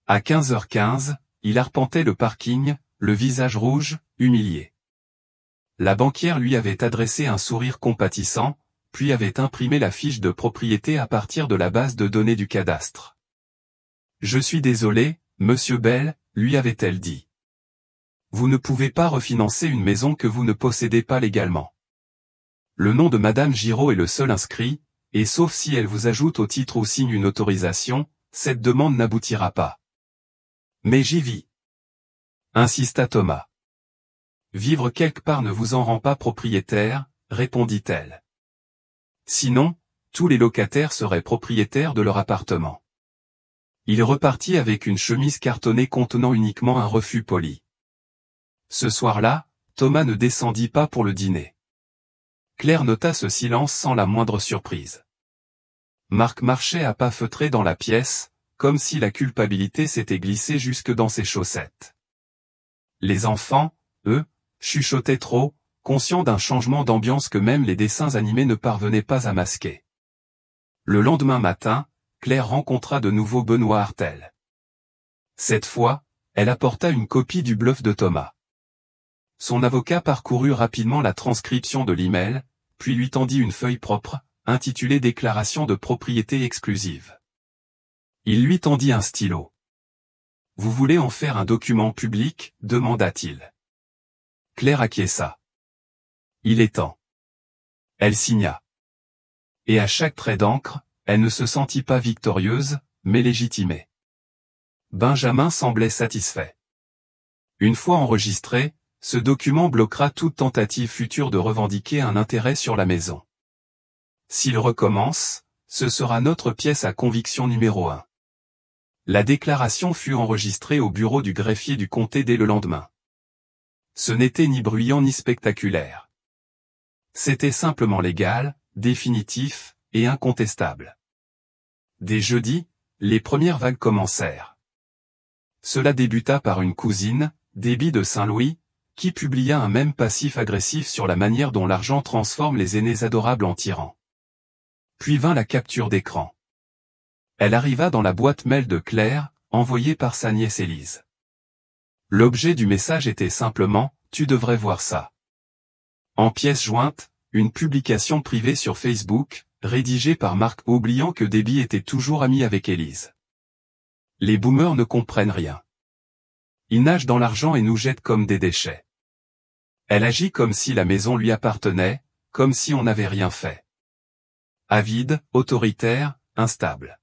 À 15h15, il arpentait le parking, le visage rouge, humilié. La banquière lui avait adressé un sourire compatissant, puis avait imprimé la fiche de propriété à partir de la base de données du cadastre. « Je suis désolé, monsieur Bell, lui avait-elle dit. Vous ne pouvez pas refinancer une maison que vous ne possédez pas légalement. Le nom de madame Giraud est le seul inscrit, et sauf si elle vous ajoute au titre ou signe une autorisation, cette demande n'aboutira pas. Mais j'y vis. Insista Thomas. Vivre quelque part ne vous en rend pas propriétaire, répondit-elle. Sinon, tous les locataires seraient propriétaires de leur appartement. Il repartit avec une chemise cartonnée contenant uniquement un refus poli. Ce soir-là, Thomas ne descendit pas pour le dîner. Claire nota ce silence sans la moindre surprise. Marc marchait à pas feutrés dans la pièce, comme si la culpabilité s'était glissée jusque dans ses chaussettes. Les enfants, eux, chuchotaient trop, conscients d'un changement d'ambiance que même les dessins animés ne parvenaient pas à masquer. Le lendemain matin, Claire rencontra de nouveau Benoît Hartel. Cette fois, elle apporta une copie du bluff de Thomas. Son avocat parcourut rapidement la transcription de l'email, puis lui tendit une feuille propre, intitulée Déclaration de propriété exclusive. Il lui tendit un stylo. « Vous voulez en faire un document public ?» demanda-t-il. Claire acquiesça. « Il est temps. » Elle signa. Et à chaque trait d'encre, elle ne se sentit pas victorieuse, mais légitimée. Benjamin semblait satisfait. Une fois enregistré, ce document bloquera toute tentative future de revendiquer un intérêt sur la maison. S'il recommence, ce sera notre pièce à conviction numéro 1. La déclaration fut enregistrée au bureau du greffier du comté dès le lendemain. Ce n'était ni bruyant ni spectaculaire. C'était simplement légal, définitif, et incontestable. Dès jeudi, les premières vagues commencèrent. Cela débuta par une cousine, Debbie de Saint-Louis, qui publia un mème passif-agressif sur la manière dont l'argent transforme les aînés adorables en tyrans. Puis vint la capture d'écran. Elle arriva dans la boîte mail de Claire, envoyée par sa nièce Élise. L'objet du message était simplement « Tu devrais voir ça ». En pièce jointe, une publication privée sur Facebook, rédigée par Marc oubliant que Debbie était toujours amie avec Élise. Les boomers ne comprennent rien. Ils nagent dans l'argent et nous jettent comme des déchets. Elle agit comme si la maison lui appartenait, comme si on n'avait rien fait. Avide, autoritaire, instable.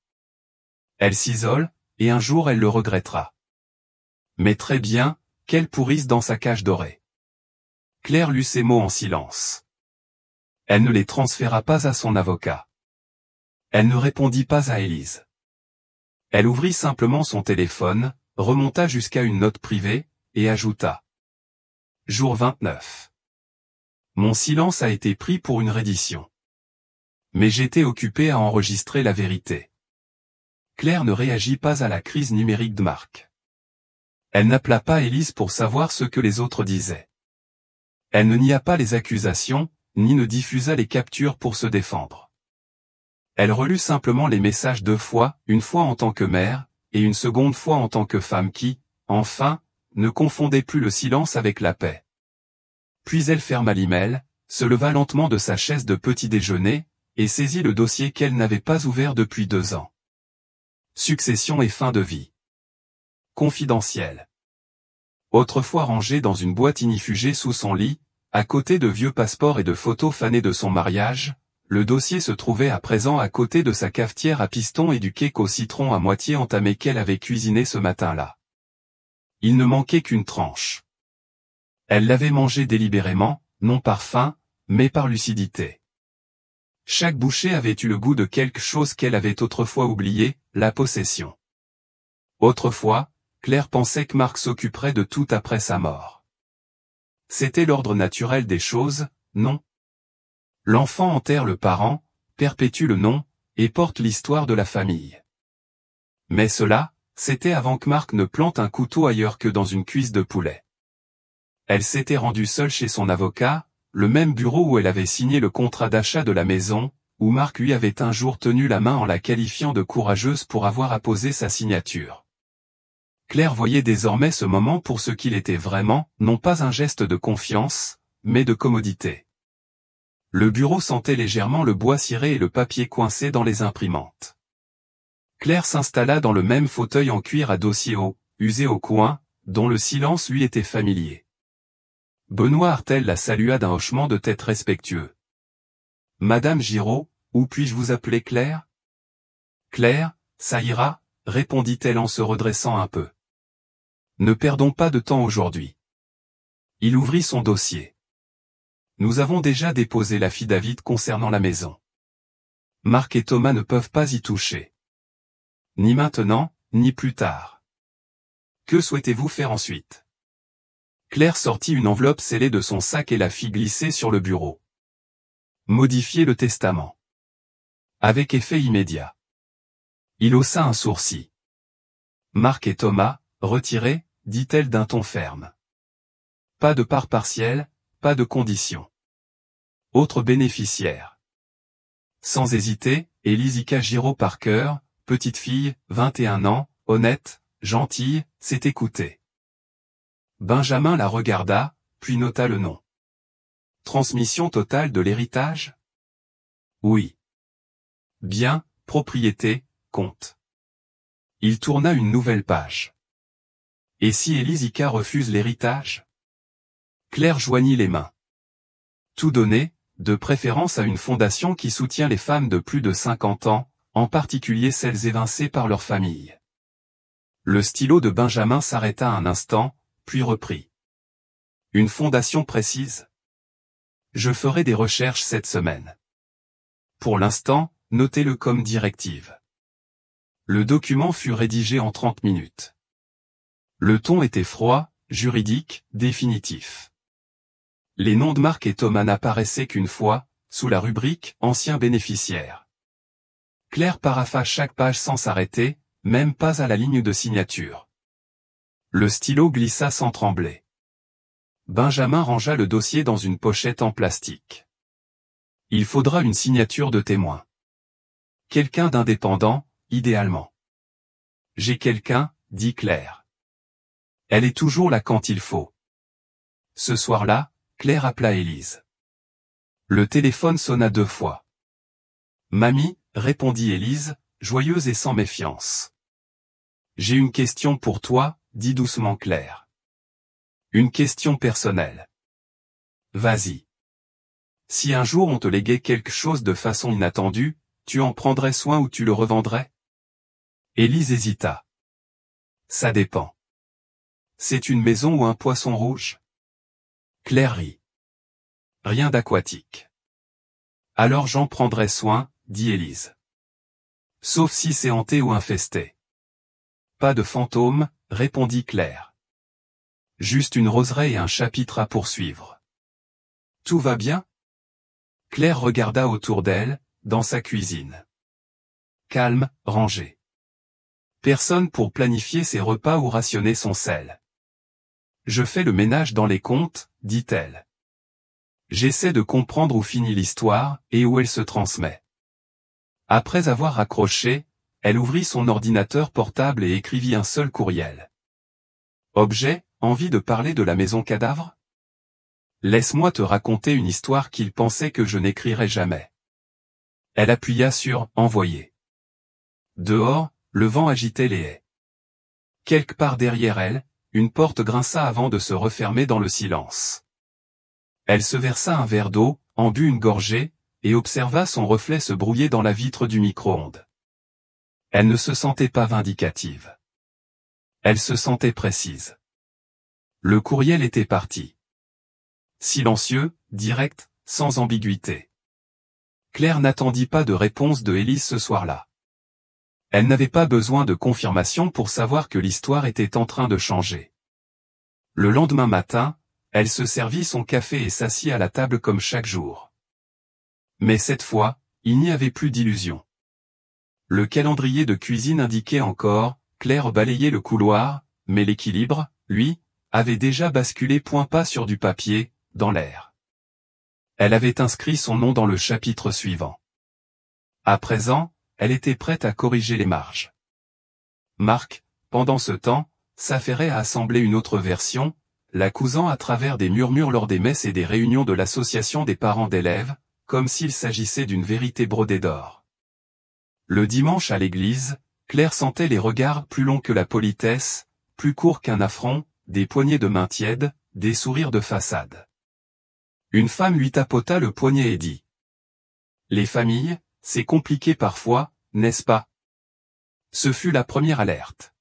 Elle s'isole, et un jour elle le regrettera. Mais très bien, qu'elle pourrisse dans sa cage dorée. Claire lut ces mots en silence. Elle ne les transféra pas à son avocat. Elle ne répondit pas à Élise. Elle ouvrit simplement son téléphone, remonta jusqu'à une note privée, et ajouta. Jour 29. Mon silence a été pris pour une reddition. Mais j'étais occupé à enregistrer la vérité. Claire ne réagit pas à la crise numérique de Marc. Elle n'appela pas Élise pour savoir ce que les autres disaient. Elle ne nia pas les accusations, ni ne diffusa les captures pour se défendre. Elle relut simplement les messages 2 fois, une fois en tant que mère, et une seconde fois en tant que femme qui, enfin, ne confondait plus le silence avec la paix. Puis elle ferma l'email, se leva lentement de sa chaise de petit déjeuner, et saisit le dossier qu'elle n'avait pas ouvert depuis 2 ans. Succession et fin de vie. Confidentiel. Autrefois rangé dans une boîte inifugée sous son lit, à côté de vieux passeports et de photos fanées de son mariage, le dossier se trouvait à présent à côté de sa cafetière à piston et du cake au citron à moitié entamé qu'elle avait cuisiné ce matin-là. Il ne manquait qu'une tranche. Elle l'avait mangé délibérément, non par faim, mais par lucidité. Chaque bouchée avait eu le goût de quelque chose qu'elle avait autrefois oublié, la possession. Autrefois, Claire pensait que Marc s'occuperait de tout après sa mort. C'était l'ordre naturel des choses, non? L'enfant enterre le parent, perpétue le nom, et porte l'histoire de la famille. Mais cela, c'était avant que Marc ne plante un couteau ailleurs que dans une cuisse de poulet. Elle s'était rendue seule chez son avocat, le même bureau où elle avait signé le contrat d'achat de la maison, où Marc lui avait un jour tenu la main en la qualifiant de courageuse pour avoir apposé sa signature. Claire voyait désormais ce moment pour ce qu'il était vraiment, non pas un geste de confiance, mais de commodité. Le bureau sentait légèrement le bois ciré et le papier coincé dans les imprimantes. Claire s'installa dans le même fauteuil en cuir à dossier haut, usé au coin, dont le silence lui était familier. Benoît Hartel la salua d'un hochement de tête respectueux. « Madame Giraud, où puis-je vous appeler Claire ?»« Claire, ça ira, » répondit-elle en se redressant un peu. « Ne perdons pas de temps aujourd'hui. » Il ouvrit son dossier. « Nous avons déjà déposé l'affidavit concernant la maison. Marc et Thomas ne peuvent pas y toucher. Ni maintenant, ni plus tard. Que souhaitez-vous faire ensuite ?» Claire sortit une enveloppe scellée de son sac et la fit glisser sur le bureau. « Modifier le testament. » Avec effet immédiat. Il haussa un sourcil. « Marc et Thomas, retirés, » dit-elle d'un ton ferme. « Pas de part partielle, pas de condition. Autre bénéficiaire. » Sans hésiter, Elisica Giraud Parker, petite fille, 21 ans, honnête, gentille, s'est écoutée. Benjamin la regarda, puis nota le nom. Transmission totale de l'héritage ? Oui. Bien, propriété, compte. Il tourna une nouvelle page. Et si Elisica refuse l'héritage ? Claire joignit les mains. Tout donner, de préférence à une fondation qui soutient les femmes de plus de 50 ans, en particulier celles évincées par leur famille. Le stylo de Benjamin s'arrêta un instant, puis reprit. Une fondation précise ? Je ferai des recherches cette semaine. Pour l'instant, notez-le comme directive. Le document fut rédigé en 30 minutes. Le ton était froid, juridique, définitif. Les noms de Marc et Thomas n'apparaissaient qu'une fois, sous la rubrique « Anciens bénéficiaires ». Claire parapha chaque page sans s'arrêter, même pas à la ligne de signature. Le stylo glissa sans trembler. Benjamin rangea le dossier dans une pochette en plastique. Il faudra une signature de témoin. Quelqu'un d'indépendant, idéalement. J'ai quelqu'un, dit Claire. Elle est toujours là quand il faut. Ce soir-là, Claire appela Élise. Le téléphone sonna 2 fois. Mamie, répondit Élise, joyeuse et sans méfiance. J'ai une question pour toi, dit doucement Claire. Une question personnelle. Vas-y. Si un jour on te léguait quelque chose de façon inattendue, tu en prendrais soin ou tu le revendrais ? Élise hésita. Ça dépend. C'est une maison ou un poisson rouge ? Claire rit. Rien d'aquatique. Alors j'en prendrai soin, dit Élise. Sauf si c'est hanté ou infesté. Pas de fantôme, répondit Claire. Juste une roseraie et un chapitre à poursuivre. Tout va bien ? Claire regarda autour d'elle, dans sa cuisine. Calme, rangé. Personne pour planifier ses repas ou rationner son sel. Je fais le ménage dans les comptes, dit-elle. J'essaie de comprendre où finit l'histoire, et où elle se transmet. Après avoir raccroché, elle ouvrit son ordinateur portable et écrivit un seul courriel. Objet, envie de parler de la maison cadavre ? Laisse-moi te raconter une histoire qu'il pensait que je n'écrirais jamais. Elle appuya sur « Envoyer ». Dehors, le vent agitait les haies. Quelque part derrière elle, une porte grinça avant de se refermer dans le silence. Elle se versa un verre d'eau, en but une gorgée, et observa son reflet se brouiller dans la vitre du micro-ondes. Elle ne se sentait pas vindicative. Elle se sentait précise. Le courriel était parti. Silencieux, direct, sans ambiguïté. Claire n'attendit pas de réponse de Élise ce soir-là. Elle n'avait pas besoin de confirmation pour savoir que l'histoire était en train de changer. Le lendemain matin, elle se servit son café et s'assit à la table comme chaque jour. Mais cette fois, Il n'y avait plus d'illusion. Le calendrier de cuisine indiquait encore, Claire balayait le couloir, mais l'équilibre, lui, avait déjà basculé point pas sur du papier, dans l'air. Elle avait inscrit son nom dans le chapitre suivant. À présent, elle était prête à corriger les marges. Marc, pendant ce temps, s'affairait à assembler une autre version, l'accusant à travers des murmures lors des messes et des réunions de l'association des parents d'élèves, comme s'il s'agissait d'une vérité brodée d'or. Le dimanche à l'église, Claire sentait les regards plus longs que la politesse, plus courts qu'un affront, des poignées de main tièdes, des sourires de façade. Une femme lui tapota le poignet et dit : « Les familles, c'est compliqué parfois, n'est-ce pas ? » Ce fut la première alerte.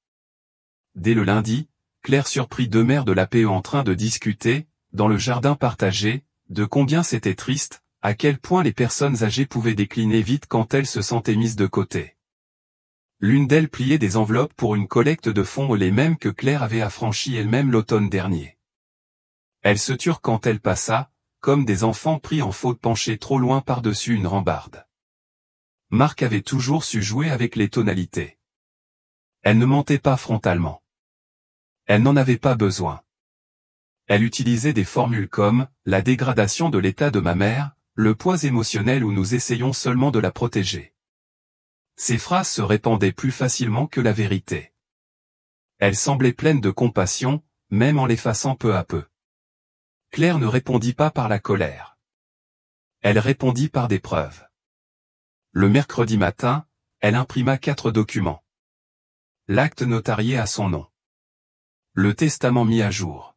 Dès le lundi, Claire surprit deux mères de l'APE en train de discuter, dans le jardin partagé, de combien c'était triste, à quel point les personnes âgées pouvaient décliner vite quand elles se sentaient mises de côté. L'une d'elles pliait des enveloppes pour une collecte de fonds les mêmes que Claire avait affranchies elle-même l'automne dernier. Elles se turent quand elle passa, comme des enfants pris en faute penchés trop loin par-dessus une rambarde. Marc avait toujours su jouer avec les tonalités. Elle ne mentait pas frontalement. Elle n'en avait pas besoin. Elle utilisait des formules comme « la dégradation de l'état de ma mère », le poids émotionnel où nous essayons seulement de la protéger. Ces phrases se répandaient plus facilement que la vérité. Elle semblait pleine de compassion, même en l'effaçant peu à peu. Claire ne répondit pas par la colère. Elle répondit par des preuves. Le mercredi matin, elle imprima 4 documents. L'acte notarié à son nom. Le testament mis à jour.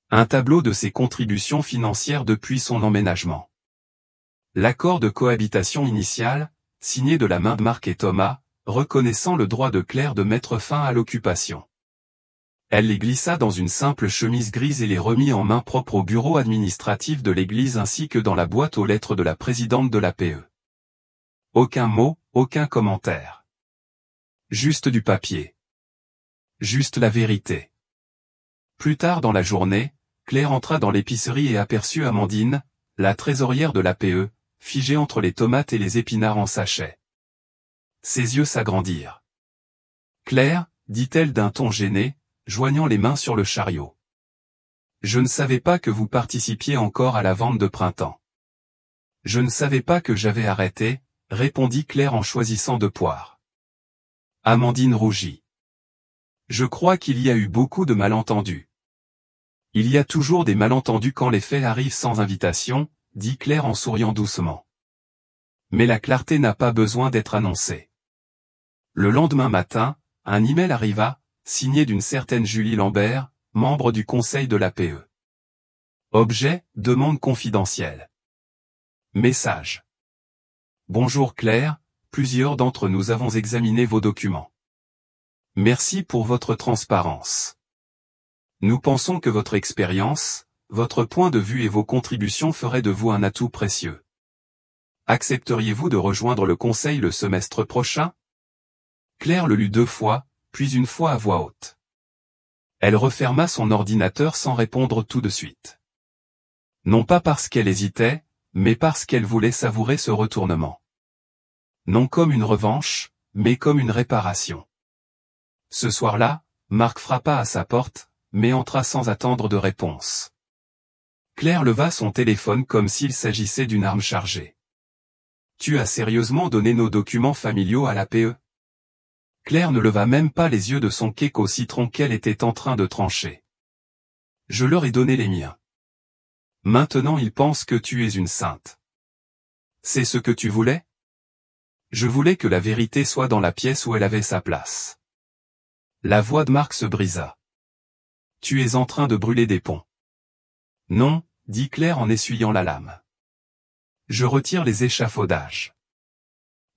Un tableau de ses contributions financières depuis son emménagement. L'accord de cohabitation initial, signé de la main de Marc et Thomas, reconnaissant le droit de Claire de mettre fin à l'occupation. Elle les glissa dans une simple chemise grise et les remit en main propre au bureau administratif de l'église ainsi que dans la boîte aux lettres de la présidente de l'APE. Aucun mot, aucun commentaire. Juste du papier. Juste la vérité. Plus tard dans la journée, Claire entra dans l'épicerie et aperçut Amandine, la trésorière de l'APE, figée entre les tomates et les épinards en sachet. Ses yeux s'agrandirent. « Claire, dit-elle d'un ton gêné, joignant les mains sur le chariot. Je ne savais pas que vous participiez encore à la vente de printemps. Je ne savais pas que j'avais arrêté, répondit Claire en choisissant deux poires. Amandine rougit. Je crois qu'il y a eu beaucoup de malentendus. Il y a toujours des malentendus quand les faits arrivent sans invitation, dit Claire en souriant doucement. Mais la clarté n'a pas besoin d'être annoncée. Le lendemain matin, un email arriva, signé d'une certaine Julie Lambert, membre du conseil de l'APE. Objet, demande confidentielle. Message. Bonjour Claire, plusieurs d'entre nous avons examiné vos documents. Merci pour votre transparence. Nous pensons que votre expérience, votre point de vue et vos contributions feraient de vous un atout précieux. Accepteriez-vous de rejoindre le conseil le semestre prochain ? Claire le lut 2 fois, puis une fois à voix haute. Elle referma son ordinateur sans répondre tout de suite. Non pas parce qu'elle hésitait, mais parce qu'elle voulait savourer ce retournement. Non comme une revanche, mais comme une réparation. Ce soir-là, Marc frappa à sa porte, mais entra sans attendre de réponse. Claire leva son téléphone comme s'il s'agissait d'une arme chargée. « Tu as sérieusement donné nos documents familiaux à l'APE » Claire ne leva même pas les yeux de son cake au citron qu'elle était en train de trancher. « Je leur ai donné les miens. Maintenant ils pensent que tu es une sainte. C'est ce que tu voulais ? Je voulais que la vérité soit dans la pièce où elle avait sa place. » La voix de Marc se brisa. « Tu es en train de brûler des ponts. » Non, dit Claire en essuyant la lame. Je retire les échafaudages.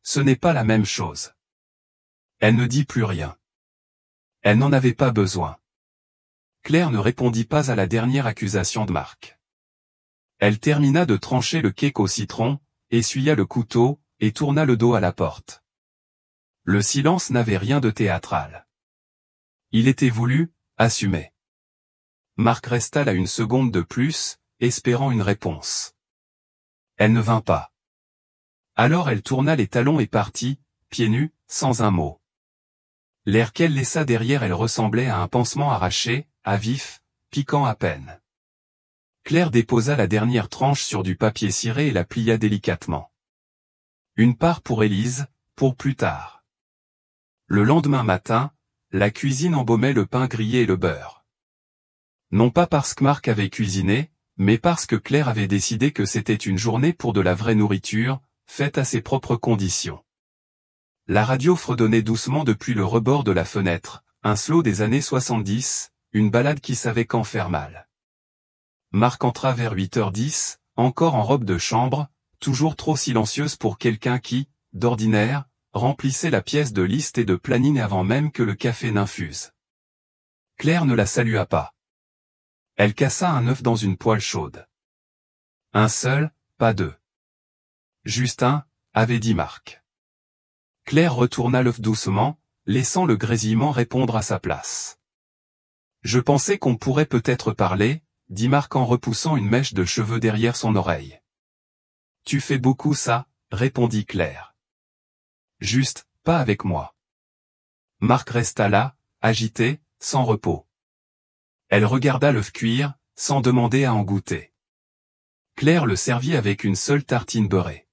Ce n'est pas la même chose. Elle ne dit plus rien. Elle n'en avait pas besoin. Claire ne répondit pas à la dernière accusation de Marc. Elle termina de trancher le cake au citron, essuya le couteau, et tourna le dos à la porte. Le silence n'avait rien de théâtral. Il était voulu, assumé. Marc resta là une seconde de plus, espérant une réponse. Elle ne vint pas. Alors elle tourna les talons et partit, pieds nus, sans un mot. L'air qu'elle laissa derrière elle ressemblait à un pansement arraché, à vif, piquant à peine. Claire déposa la dernière tranche sur du papier ciré et la plia délicatement. Une part pour Élise, pour plus tard. Le lendemain matin, la cuisine embaumait le pain grillé et le beurre. Non pas parce que Marc avait cuisiné, mais parce que Claire avait décidé que c'était une journée pour de la vraie nourriture, faite à ses propres conditions. La radio fredonnait doucement depuis le rebord de la fenêtre, un slow des années 70, une balade qui savait quand faire mal. Marc entra vers 8h10, encore en robe de chambre, toujours trop silencieuse pour quelqu'un qui, d'ordinaire, remplissait la pièce de liste et de planning avant même que le café n'infuse. Claire ne la salua pas. Elle cassa un œuf dans une poêle chaude. Un seul, pas deux. Juste un, avait dit Marc. Claire retourna l'œuf doucement, laissant le grésillement répondre à sa place. Je pensais qu'on pourrait peut-être parler, dit Marc en repoussant une mèche de cheveux derrière son oreille. Tu fais beaucoup ça, répondit Claire. Juste, pas avec moi. Marc resta là, agité, sans repos. Elle regarda l'œuf cuire, sans demander à en goûter. Claire le servit avec une seule tartine beurrée.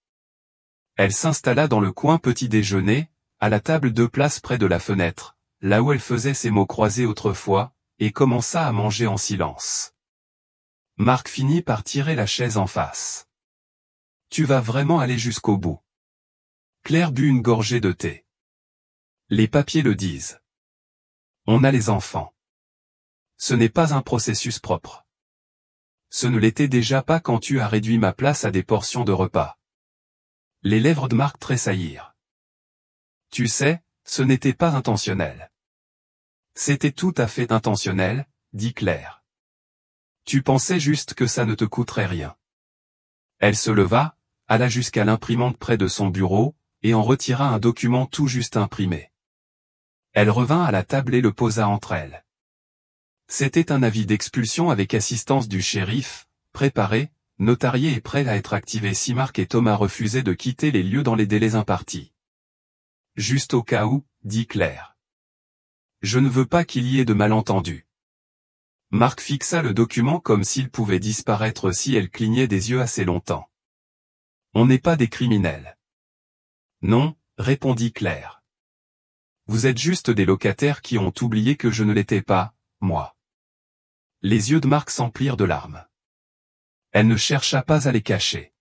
Elle s'installa dans le coin petit déjeuner, à la table 2 places près de la fenêtre, là où elle faisait ses mots croisés autrefois, et commença à manger en silence. Marc finit par tirer la chaise en face. Tu vas vraiment aller jusqu'au bout. Claire but une gorgée de thé. Les papiers le disent. On a les enfants. Ce n'est pas un processus propre. Ce ne l'était déjà pas quand tu as réduit ma place à des portions de repas. Les lèvres de Marc tressaillirent. Tu sais, ce n'était pas intentionnel. C'était tout à fait intentionnel, dit Claire. Tu pensais juste que ça ne te coûterait rien. Elle se leva, alla jusqu'à l'imprimante près de son bureau, et en retira un document tout juste imprimé. Elle revint à la table et le posa entre elles. C'était un avis d'expulsion avec assistance du shérif, préparé, notarié et prêt à être activé si Marc et Thomas refusaient de quitter les lieux dans les délais impartis. Juste au cas où, dit Claire. Je ne veux pas qu'il y ait de malentendus. Marc fixa le document comme s'il pouvait disparaître si elle clignait des yeux assez longtemps. On n'est pas des criminels. Non, répondit Claire. Vous êtes juste des locataires qui ont oublié que je ne l'étais pas, moi. Les yeux de Marc s'emplirent de larmes. Elle ne chercha pas à les cacher.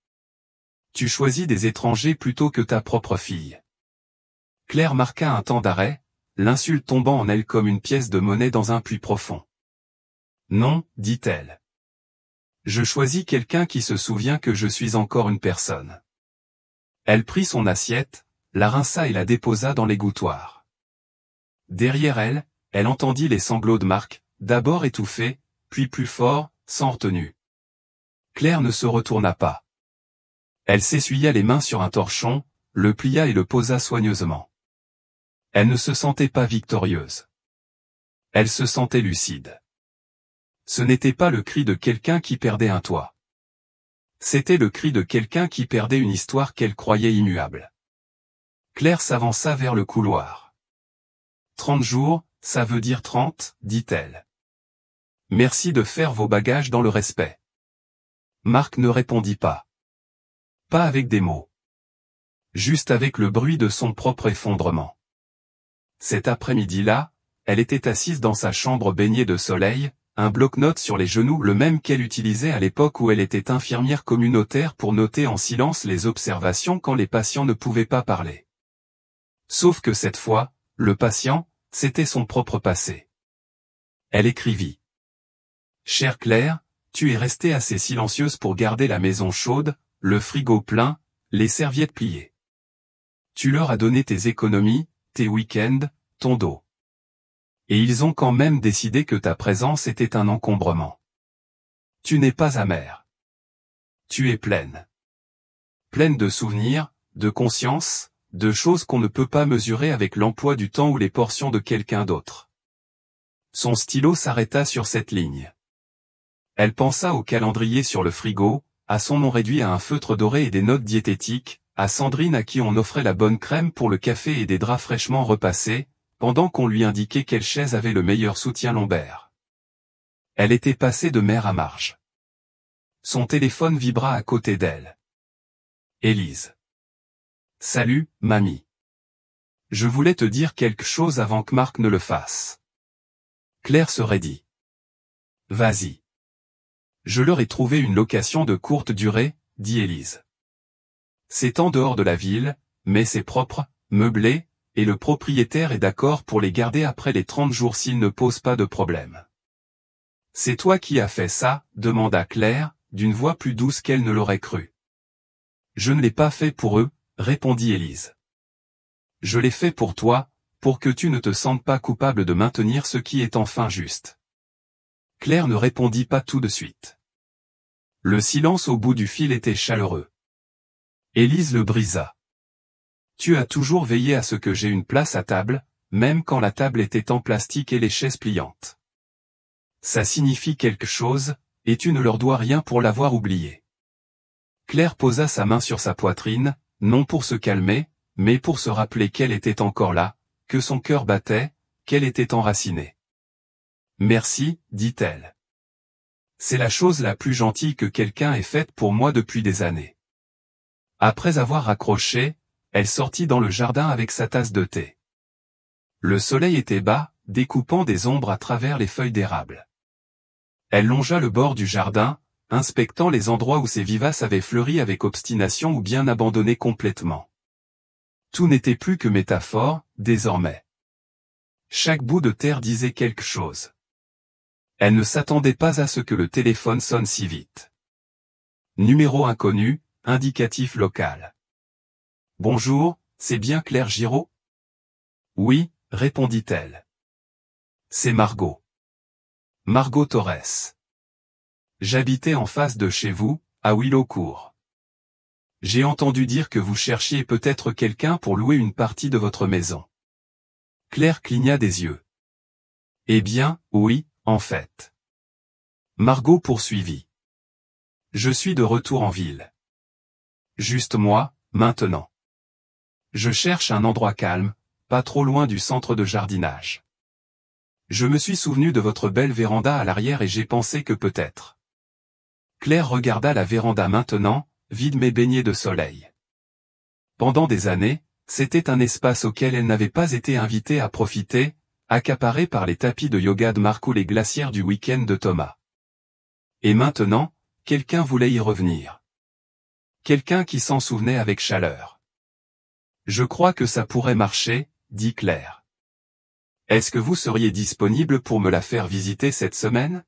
Tu choisis des étrangers plutôt que ta propre fille. Claire marqua un temps d'arrêt, l'insulte tombant en elle comme une pièce de monnaie dans un puits profond. Non, dit-elle. Je choisis quelqu'un qui se souvient que je suis encore une personne. Elle prit son assiette, la rinça et la déposa dans l'égouttoir. Derrière elle, elle entendit les sanglots de Marc, d'abord étouffés, puis plus forts, sans retenue. Claire ne se retourna pas. Elle s'essuya les mains sur un torchon, le plia et le posa soigneusement. Elle ne se sentait pas victorieuse. Elle se sentait lucide. Ce n'était pas le cri de quelqu'un qui perdait un toit. C'était le cri de quelqu'un qui perdait une histoire qu'elle croyait immuable. Claire s'avança vers le couloir. 30 jours, ça veut dire 30, dit-elle. Merci de faire vos bagages dans le respect. Marc ne répondit pas. Pas avec des mots. Juste avec le bruit de son propre effondrement. Cet après-midi-là, elle était assise dans sa chambre baignée de soleil, un bloc-notes sur les genoux, le même qu'elle utilisait à l'époque où elle était infirmière communautaire pour noter en silence les observations quand les patients ne pouvaient pas parler. Sauf que cette fois, le patient, c'était son propre passé. Elle écrivit. Chère Claire, tu es restée assez silencieuse pour garder la maison chaude, le frigo plein, les serviettes pliées. Tu leur as donné tes économies, tes week-ends, ton dos. Et ils ont quand même décidé que ta présence était un encombrement. Tu n'es pas amère. Tu es pleine. Pleine de souvenirs, de conscience, de choses qu'on ne peut pas mesurer avec l'emploi du temps ou les portions de quelqu'un d'autre. Son stylo s'arrêta sur cette ligne. Elle pensa au calendrier sur le frigo, à son nom réduit à un feutre doré et des notes diététiques, à Sandrine à qui on offrait la bonne crème pour le café et des draps fraîchement repassés, pendant qu'on lui indiquait quelle chaise avait le meilleur soutien lombaire. Elle était passée de mère à Marge. Son téléphone vibra à côté d'elle. Élise. Salut, mamie. Je voulais te dire quelque chose avant que Marc ne le fasse. Claire se raidit. Vas-y. Je leur ai trouvé une location de courte durée, dit Élise. C'est en dehors de la ville, mais c'est propre, meublé, et le propriétaire est d'accord pour les garder après les 30 jours s'ils ne posent pas de problème. C'est toi qui as fait ça, demanda Claire, d'une voix plus douce qu'elle ne l'aurait cru. Je ne l'ai pas fait pour eux, répondit Élise. Je l'ai fait pour toi, pour que tu ne te sentes pas coupable de maintenir ce qui est enfin juste. Claire ne répondit pas tout de suite. Le silence au bout du fil était chaleureux. Élise le brisa. Tu as toujours veillé à ce que j'ai une place à table, même quand la table était en plastique et les chaises pliantes. Ça signifie quelque chose, et tu ne leur dois rien pour l'avoir oublié. Claire posa sa main sur sa poitrine, non pour se calmer, mais pour se rappeler qu'elle était encore là, que son cœur battait, qu'elle était enracinée. Merci, dit-elle. C'est la chose la plus gentille que quelqu'un ait faite pour moi depuis des années. Après avoir raccroché, elle sortit dans le jardin avec sa tasse de thé. Le soleil était bas, découpant des ombres à travers les feuilles d'érable. Elle longea le bord du jardin, inspectant les endroits où ses vivaces avaient fleuri avec obstination ou bien abandonné complètement. Tout n'était plus que métaphore, désormais. Chaque bout de terre disait quelque chose. Elle ne s'attendait pas à ce que le téléphone sonne si vite. Numéro inconnu, indicatif local. Bonjour, c'est bien Claire Giraud? Oui, répondit-elle. C'est Margot. Margot Torres. J'habitais en face de chez vous, à Willowcourt. J'ai entendu dire que vous cherchiez peut-être quelqu'un pour louer une partie de votre maison. Claire cligna des yeux. Eh bien, oui, en fait. Margot poursuivit. Je suis de retour en ville. Juste moi, maintenant. Je cherche un endroit calme, pas trop loin du centre de jardinage. Je me suis souvenu de votre belle véranda à l'arrière et j'ai pensé que peut-être. Claire regarda la véranda maintenant, vide mais baignée de soleil. Pendant des années, c'était un espace auquel elle n'avait pas été invitée à profiter, accaparée par les tapis de yoga de Marc ou les glacières du week-end de Thomas. Et maintenant, quelqu'un voulait y revenir. Quelqu'un qui s'en souvenait avec chaleur. Je crois que ça pourrait marcher, dit Claire. Est-ce que vous seriez disponible pour me la faire visiter cette semaine?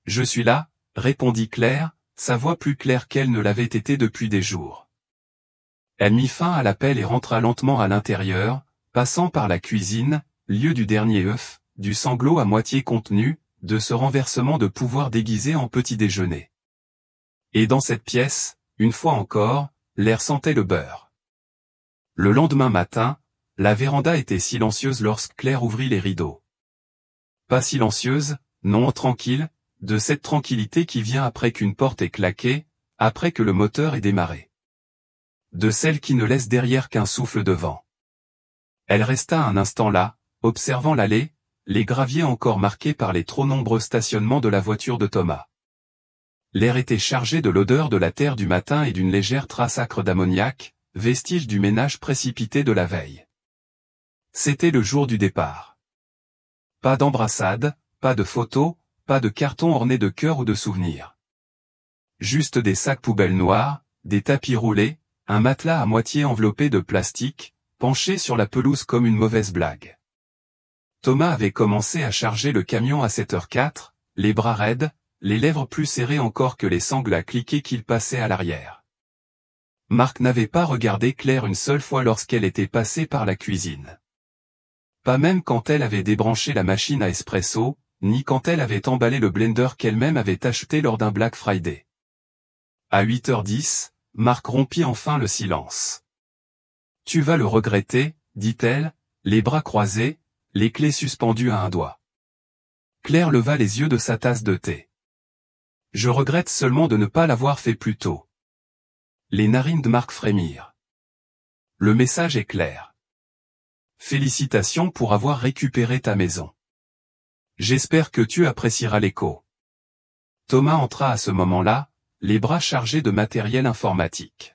Je suis là, répondit Claire, sa voix plus claire qu'elle ne l'avait été depuis des jours. Elle mit fin à l'appel et rentra lentement à l'intérieur, passant par la cuisine, lieu du dernier œuf, du sanglot à moitié contenu, de ce renversement de pouvoir déguisé en petit déjeuner. Et dans cette pièce, une fois encore, l'air sentait le beurre. Le lendemain matin, la véranda était silencieuse lorsque Claire ouvrit les rideaux. Pas silencieuse, non tranquille, de cette tranquillité qui vient après qu'une porte est claquée, après que le moteur est démarré. De celle qui ne laisse derrière qu'un souffle de vent. Elle resta un instant là, observant l'allée, les graviers encore marqués par les trop nombreux stationnements de la voiture de Thomas. L'air était chargé de l'odeur de la terre du matin et d'une légère trace âcre d'ammoniac, vestige du ménage précipité de la veille. C'était le jour du départ. Pas d'embrassade, pas de photos, pas de cartons ornés de cœurs ou de souvenirs. Juste des sacs poubelles noirs, des tapis roulés, un matelas à moitié enveloppé de plastique, penché sur la pelouse comme une mauvaise blague. Thomas avait commencé à charger le camion à 7h04, les bras raides, les lèvres plus serrées encore que les sangles à cliquer qu'il passait à l'arrière. Marc n'avait pas regardé Claire une seule fois lorsqu'elle était passée par la cuisine. Pas même quand elle avait débranché la machine à espresso, ni quand elle avait emballé le blender qu'elle-même avait acheté lors d'un Black Friday. À 8h10, Marc rompit enfin le silence. « Tu vas le regretter, dit-elle, les bras croisés, les clés suspendues à un doigt. » Claire leva les yeux de sa tasse de thé. « Je regrette seulement de ne pas l'avoir fait plus tôt. » Les narines de Marc frémirent. Le message est clair. Félicitations pour avoir récupéré ta maison. J'espère que tu apprécieras l'écho. Thomas entra à ce moment-là, les bras chargés de matériel informatique.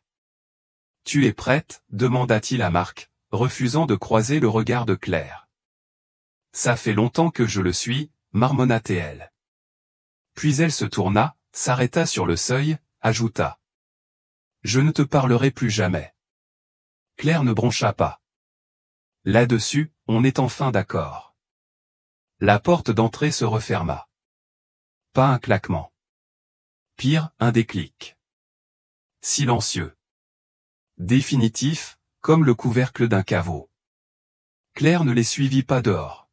Tu es prête? Demanda-t-il à Marc, refusant de croiser le regard de Claire. Ça fait longtemps que je le suis, marmonna-t-elle. Puis elle se tourna, s'arrêta sur le seuil, ajouta. Je ne te parlerai plus jamais. Claire ne broncha pas. Là-dessus, on est enfin d'accord. La porte d'entrée se referma. Pas un claquement. Pire, un déclic. Silencieux. Définitif, comme le couvercle d'un caveau. Claire ne les suivit pas dehors.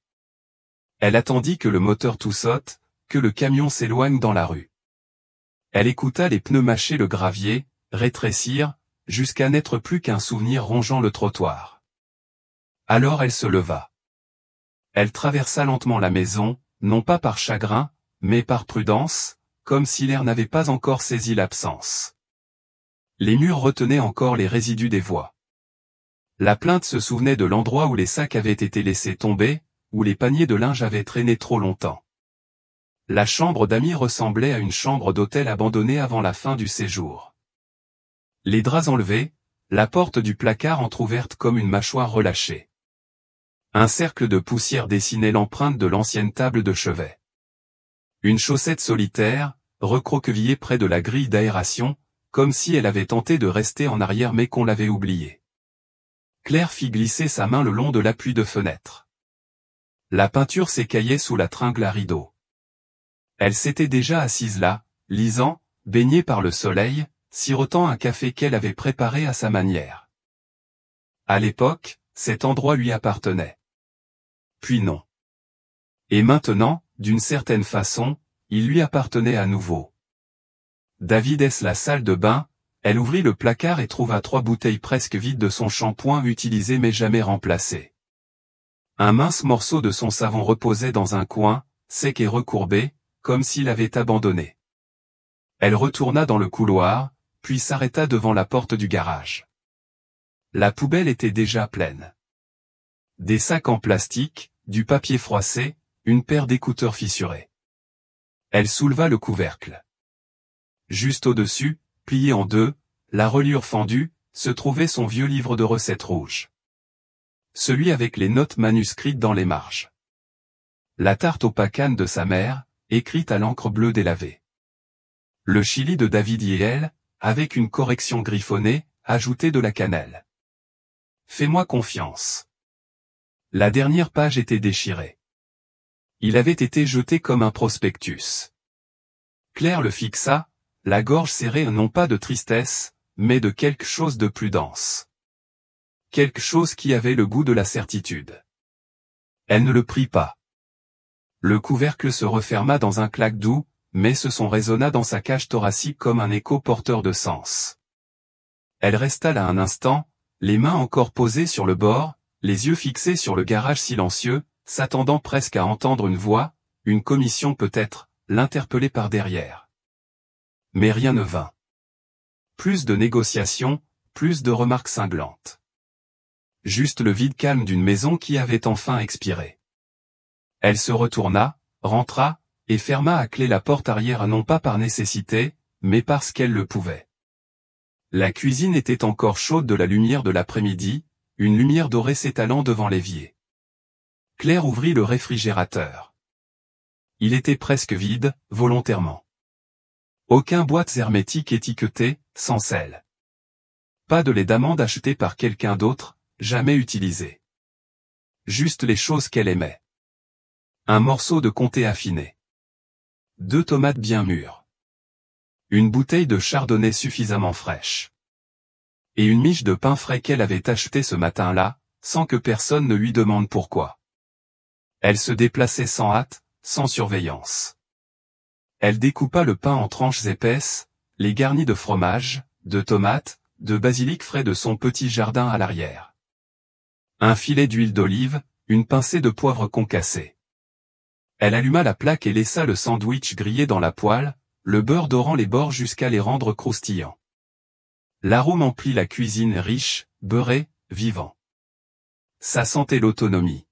Elle attendit que le moteur tout saute, que le camion s'éloigne dans la rue. Elle écouta les pneus mâcher le gravier, rétrécir, jusqu'à n'être plus qu'un souvenir rongeant le trottoir. Alors elle se leva. Elle traversa lentement la maison, non pas par chagrin, mais par prudence, comme si l'air n'avait pas encore saisi l'absence. Les murs retenaient encore les résidus des voix. La plainte se souvenait de l'endroit où les sacs avaient été laissés tomber, où les paniers de linge avaient traîné trop longtemps. La chambre d'amis ressemblait à une chambre d'hôtel abandonnée avant la fin du séjour. Les draps enlevés, la porte du placard entr'ouverte comme une mâchoire relâchée. Un cercle de poussière dessinait l'empreinte de l'ancienne table de chevet. Une chaussette solitaire, recroquevillée près de la grille d'aération, comme si elle avait tenté de rester en arrière mais qu'on l'avait oubliée. Claire fit glisser sa main le long de l'appui de fenêtre. La peinture s'écaillait sous la tringle à rideaux. Elle s'était déjà assise là, lisant, baignée par le soleil, sirotant un café qu'elle avait préparé à sa manière. À l'époque, cet endroit lui appartenait. Puis non. Et maintenant, d'une certaine façon, il lui appartenait à nouveau. David est la salle de bain, elle ouvrit le placard et trouva 3 bouteilles presque vides de son shampoing utilisé mais jamais remplacé. Un mince morceau de son savon reposait dans un coin, sec et recourbé, comme s'il avait abandonné. Elle retourna dans le couloir, puis s'arrêta devant la porte du garage. La poubelle était déjà pleine. Des sacs en plastique, du papier froissé, une paire d'écouteurs fissurés. Elle souleva le couvercle. Juste au-dessus, plié en deux, la reliure fendue, se trouvait son vieux livre de recettes rouge. Celui avec les notes manuscrites dans les marges. La tarte aux pacanes de sa mère, écrite à l'encre bleue délavée. Le chili de David et elle, avec une correction griffonnée, ajoutait de la cannelle. Fais-moi confiance. La dernière page était déchirée. Il avait été jeté comme un prospectus. Claire le fixa, la gorge serrée non pas de tristesse, mais de quelque chose de plus dense. Quelque chose qui avait le goût de la certitude. Elle ne le prit pas. Le couvercle se referma dans un claque doux, mais ce son résonna dans sa cage thoracique comme un écho porteur de sens. Elle resta là un instant, les mains encore posées sur le bord, les yeux fixés sur le garage silencieux, s'attendant presque à entendre une voix, une commission peut-être, l'interpeller par derrière. Mais rien ne vint. Plus de négociations, plus de remarques cinglantes. Juste le vide calme d'une maison qui avait enfin expiré. Elle se retourna, rentra, et ferma à clé la porte arrière non pas par nécessité, mais parce qu'elle le pouvait. La cuisine était encore chaude de la lumière de l'après-midi, une lumière dorée s'étalant devant l'évier. Claire ouvrit le réfrigérateur. Il était presque vide, volontairement. Aucun boîte hermétique étiquetée, sans sel. Pas de lait d'amande acheté par quelqu'un d'autre, jamais utilisé. Juste les choses qu'elle aimait. Un morceau de comté affiné. 2 tomates bien mûres. Une bouteille de chardonnay suffisamment fraîche. Et une miche de pain frais qu'elle avait acheté ce matin-là, sans que personne ne lui demande pourquoi. Elle se déplaçait sans hâte, sans surveillance. Elle découpa le pain en tranches épaisses, les garnit de fromage, de tomates, de basilic frais de son petit jardin à l'arrière. Un filet d'huile d'olive, une pincée de poivre concassé. Elle alluma la plaque et laissa le sandwich griller dans la poêle, le beurre dorant les bords jusqu'à les rendre croustillants. L'arôme emplit la cuisine riche, beurré, vivant. Ça sentait l'autonomie.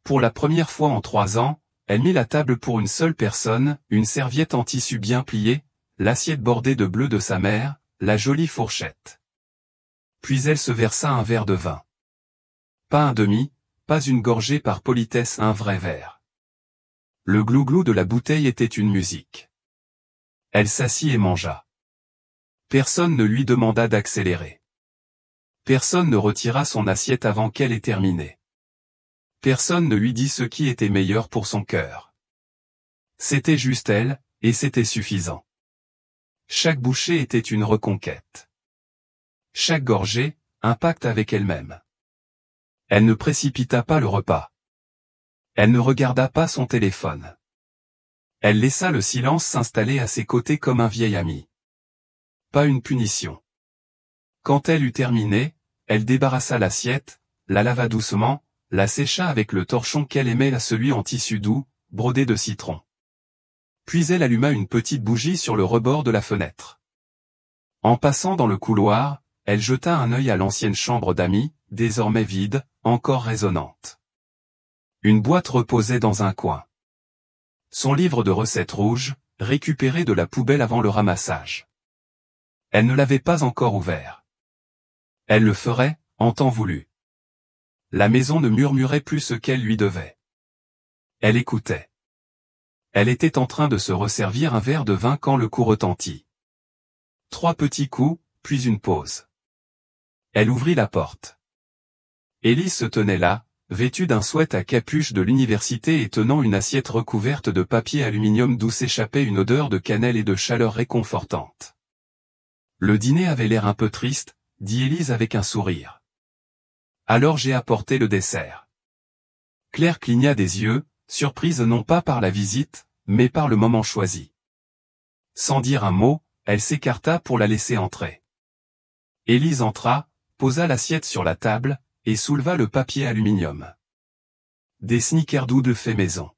Pour la première fois en 3 ans, elle mit la table pour une seule personne, une serviette en tissu bien pliée, l'assiette bordée de bleu de sa mère, la jolie fourchette. Puis elle se versa un verre de vin. Pas un demi, pas une gorgée par politesse, un vrai verre. Le glouglou de la bouteille était une musique. Elle s'assit et mangea. Personne ne lui demanda d'accélérer. Personne ne retira son assiette avant qu'elle ait terminé. Personne ne lui dit ce qui était meilleur pour son cœur. C'était juste elle, et c'était suffisant. Chaque bouchée était une reconquête. Chaque gorgée, un pacte avec elle-même. Elle ne précipita pas le repas. Elle ne regarda pas son téléphone. Elle laissa le silence s'installer à ses côtés comme un vieil ami. Pas une punition. Quand elle eut terminé, elle débarrassa l'assiette, la lava doucement, la sécha avec le torchon qu'elle aimait, celui en tissu doux, brodé de citron. Puis elle alluma une petite bougie sur le rebord de la fenêtre. En passant dans le couloir, elle jeta un œil à l'ancienne chambre d'amis, désormais vide, encore résonnante. Une boîte reposait dans un coin. Son livre de recettes rouge, récupéré de la poubelle avant le ramassage. Elle ne l'avait pas encore ouvert. Elle le ferait, en temps voulu. La maison ne murmurait plus ce qu'elle lui devait. Elle écoutait. Elle était en train de se resservir un verre de vin quand le coup retentit. 3 petits coups, puis une pause. Elle ouvrit la porte. Élise se tenait là, vêtue d'un sweat à capuche de l'université et tenant une assiette recouverte de papier aluminium d'où s'échappait une odeur de cannelle et de chaleur réconfortante. Le dîner avait l'air un peu triste, dit Élise avec un sourire. Alors j'ai apporté le dessert. Claire cligna des yeux, surprise non pas par la visite, mais par le moment choisi. Sans dire un mot, elle s'écarta pour la laisser entrer. Élise entra, posa l'assiette sur la table, et souleva le papier aluminium. Des snickerdoodles faits maison.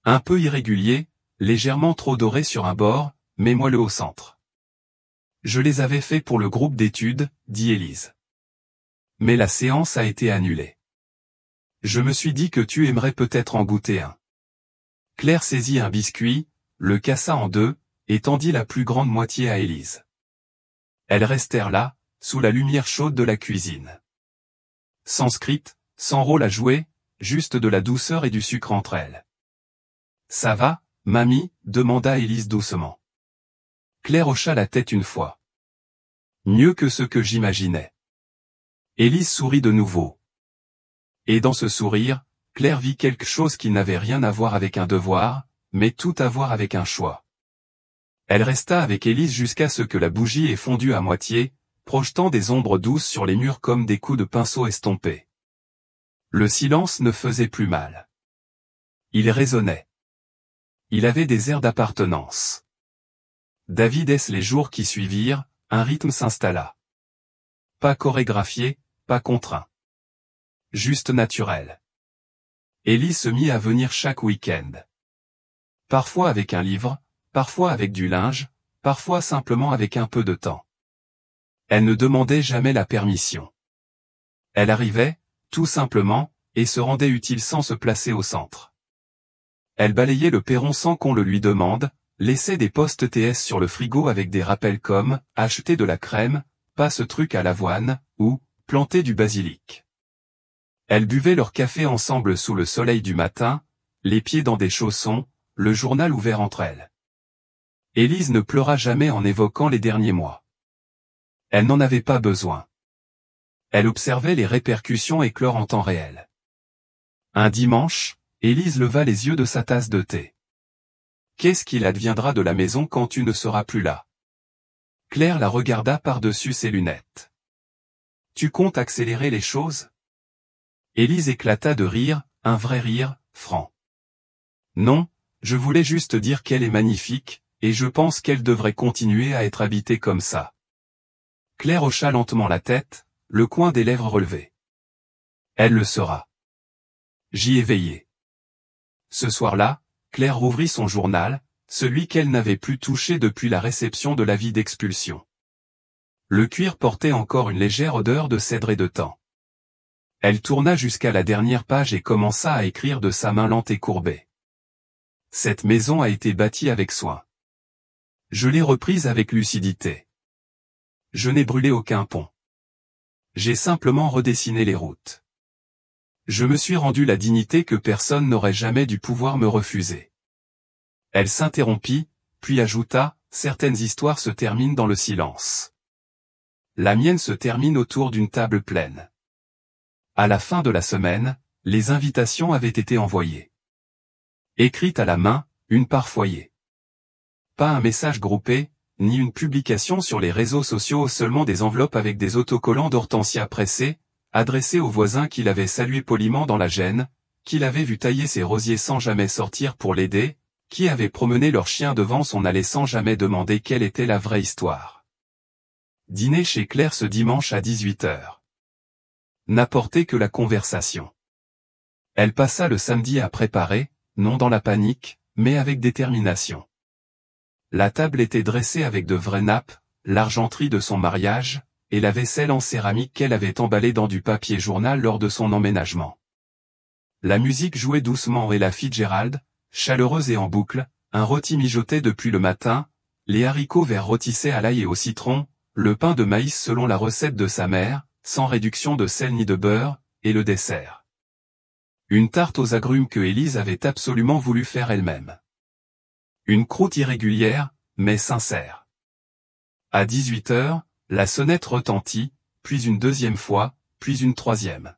Un peu irréguliers, légèrement trop dorés sur un bord, mais moelleux au centre. Je les avais faits pour le groupe d'études, dit Élise. Mais la séance a été annulée. Je me suis dit que tu aimerais peut-être en goûter un. Claire saisit un biscuit, le cassa en deux, et tendit la plus grande moitié à Élise. Elles restèrent là, sous la lumière chaude de la cuisine. Sans script, sans rôle à jouer, juste de la douceur et du sucre entre elles. Ça va, mamie, demanda Élise doucement. Claire hocha la tête une fois. Mieux que ce que j'imaginais. Élise sourit de nouveau. Et dans ce sourire, Claire vit quelque chose qui n'avait rien à voir avec un devoir, mais tout à voir avec un choix. Elle resta avec Élise jusqu'à ce que la bougie ait fondu à moitié, projetant des ombres douces sur les murs comme des coups de pinceau estompés. Le silence ne faisait plus mal. Il résonnait. Il avait des airs d'appartenance. David les jours qui suivirent, un rythme s'installa. Pas chorégraphié, pas contraint. Juste naturel. Élise se mit à venir chaque week-end. Parfois avec un livre, parfois avec du linge, parfois simplement avec un peu de temps. Elle ne demandait jamais la permission. Elle arrivait, tout simplement, et se rendait utile sans se placer au centre. Elle balayait le perron sans qu'on le lui demande, laissait des post TS sur le frigo avec des rappels comme « acheter de la crème »,« pas ce truc à l'avoine » ou « planter du basilic ». Elles buvaient leur café ensemble sous le soleil du matin, les pieds dans des chaussons, le journal ouvert entre elles. Élise ne pleura jamais en évoquant les derniers mois. Elle n'en avait pas besoin. Elle observait les répercussions éclore en temps réel. Un dimanche, Élise leva les yeux de sa tasse de thé. Qu'est-ce qu'il adviendra de la maison quand tu ne seras plus là? Claire la regarda par-dessus ses lunettes. Tu comptes accélérer les choses? Élise éclata de rire, un vrai rire, franc. Non, je voulais juste dire qu'elle est magnifique, et je pense qu'elle devrait continuer à être habitée comme ça. Claire hocha lentement la tête, le coin des lèvres relevé. Elle le sera. J'y ai veillé. Ce soir-là, Claire rouvrit son journal, celui qu'elle n'avait plus touché depuis la réception de l'avis d'expulsion. Le cuir portait encore une légère odeur de cèdre et de thym. Elle tourna jusqu'à la dernière page et commença à écrire de sa main lente et courbée. Cette maison a été bâtie avec soin. Je l'ai reprise avec lucidité. Je n'ai brûlé aucun pont. J'ai simplement redessiné les routes. Je me suis rendu la dignité que personne n'aurait jamais dû pouvoir me refuser. Elle s'interrompit, puis ajouta, certaines histoires se terminent dans le silence. La mienne se termine autour d'une table pleine. À la fin de la semaine, les invitations avaient été envoyées. Écrites à la main, une par foyer. Pas un message groupé, ni une publication sur les réseaux sociaux, seulement des enveloppes avec des autocollants d'hortensia pressés, adressés aux voisins qu'il avait salués poliment dans la gêne, qu'il avait vu tailler ses rosiers sans jamais sortir pour l'aider, qui avaient promené leur chien devant son allée sans jamais demander quelle était la vraie histoire. Dîner chez Claire ce dimanche à 18h. N'apportait que la conversation. Elle passa le samedi à préparer, non dans la panique, mais avec détermination. La table était dressée avec de vraies nappes, l'argenterie de son mariage, et la vaisselle en céramique qu'elle avait emballée dans du papier journal lors de son emménagement. La musique jouait doucement et la Fitzgerald, chaleureuse et en boucle, un rôti mijotait depuis le matin, les haricots verts rôtissaient à l'ail et au citron, le pain de maïs selon la recette de sa mère, sans réduction de sel ni de beurre, et le dessert. Une tarte aux agrumes que Élise avait absolument voulu faire elle-même. Une croûte irrégulière, mais sincère. À 18h, la sonnette retentit, puis une deuxième fois, puis une troisième.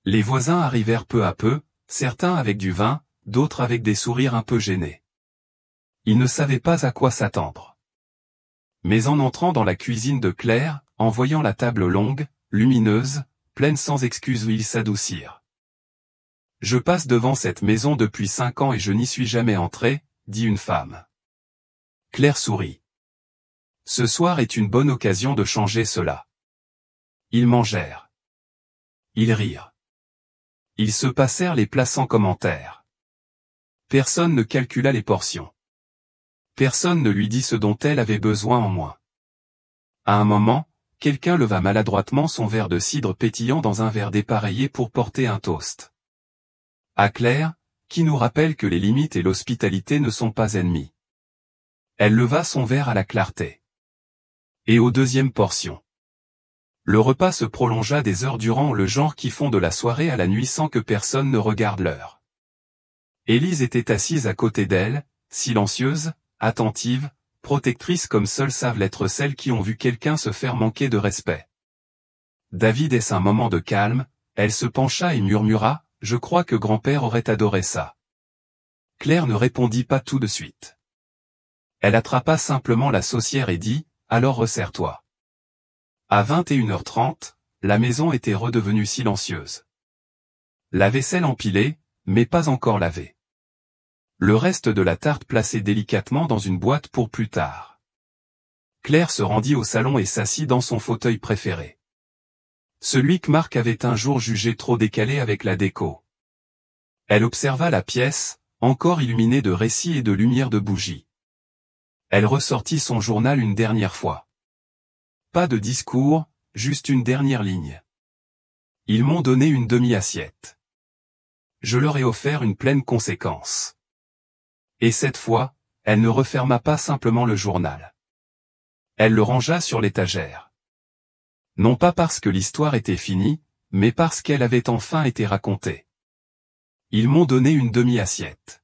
Les voisins arrivèrent peu à peu, certains avec du vin, d'autres avec des sourires un peu gênés. Ils ne savaient pas à quoi s'attendre. Mais en entrant dans la cuisine de Claire, en voyant la table longue, lumineuse, pleine sans excuse où ils s'adoucirent. « Je passe devant cette maison depuis 5 ans et je n'y suis jamais entrée », dit une femme. Claire sourit. Ce soir est une bonne occasion de changer cela. Ils mangèrent. Ils rirent. Ils se passèrent les plats sans commentaire. Personne ne calcula les portions. Personne ne lui dit ce dont elle avait besoin en moins. À un moment, quelqu'un leva maladroitement son verre de cidre pétillant dans un verre dépareillé pour porter un toast. À Claire, qui nous rappelle que les limites et l'hospitalité ne sont pas ennemis. Elle leva son verre à la clarté. Et aux deuxièmes portions. Le repas se prolongea des heures durant, le genre qui font de la soirée à la nuit sans que personne ne regarde l'heure. Élise était assise à côté d'elle, silencieuse, attentive, protectrice comme seules savent l'être celles qui ont vu quelqu'un se faire manquer de respect. David est un moment de calme, elle se pencha et murmura, « Je crois que grand-père aurait adoré ça. » Claire ne répondit pas tout de suite. Elle attrapa simplement la saucière et dit, « Alors resserre-toi. » À 21h30, la maison était redevenue silencieuse. La vaisselle empilée, mais pas encore lavée. Le reste de la tarte placée délicatement dans une boîte pour plus tard. Claire se rendit au salon et s'assit dans son fauteuil préféré. Celui que Marc avait un jour jugé trop décalé avec la déco. Elle observa la pièce, encore illuminée de récits et de lumière de bougies. Elle ressortit son journal une dernière fois. Pas de discours, juste une dernière ligne. Ils m'ont donné une demi-assiette. Je leur ai offert une pleine conséquence. Et cette fois, elle ne referma pas simplement le journal. Elle le rangea sur l'étagère. Non pas parce que l'histoire était finie, mais parce qu'elle avait enfin été racontée. Ils m'ont donné une demi-assiette.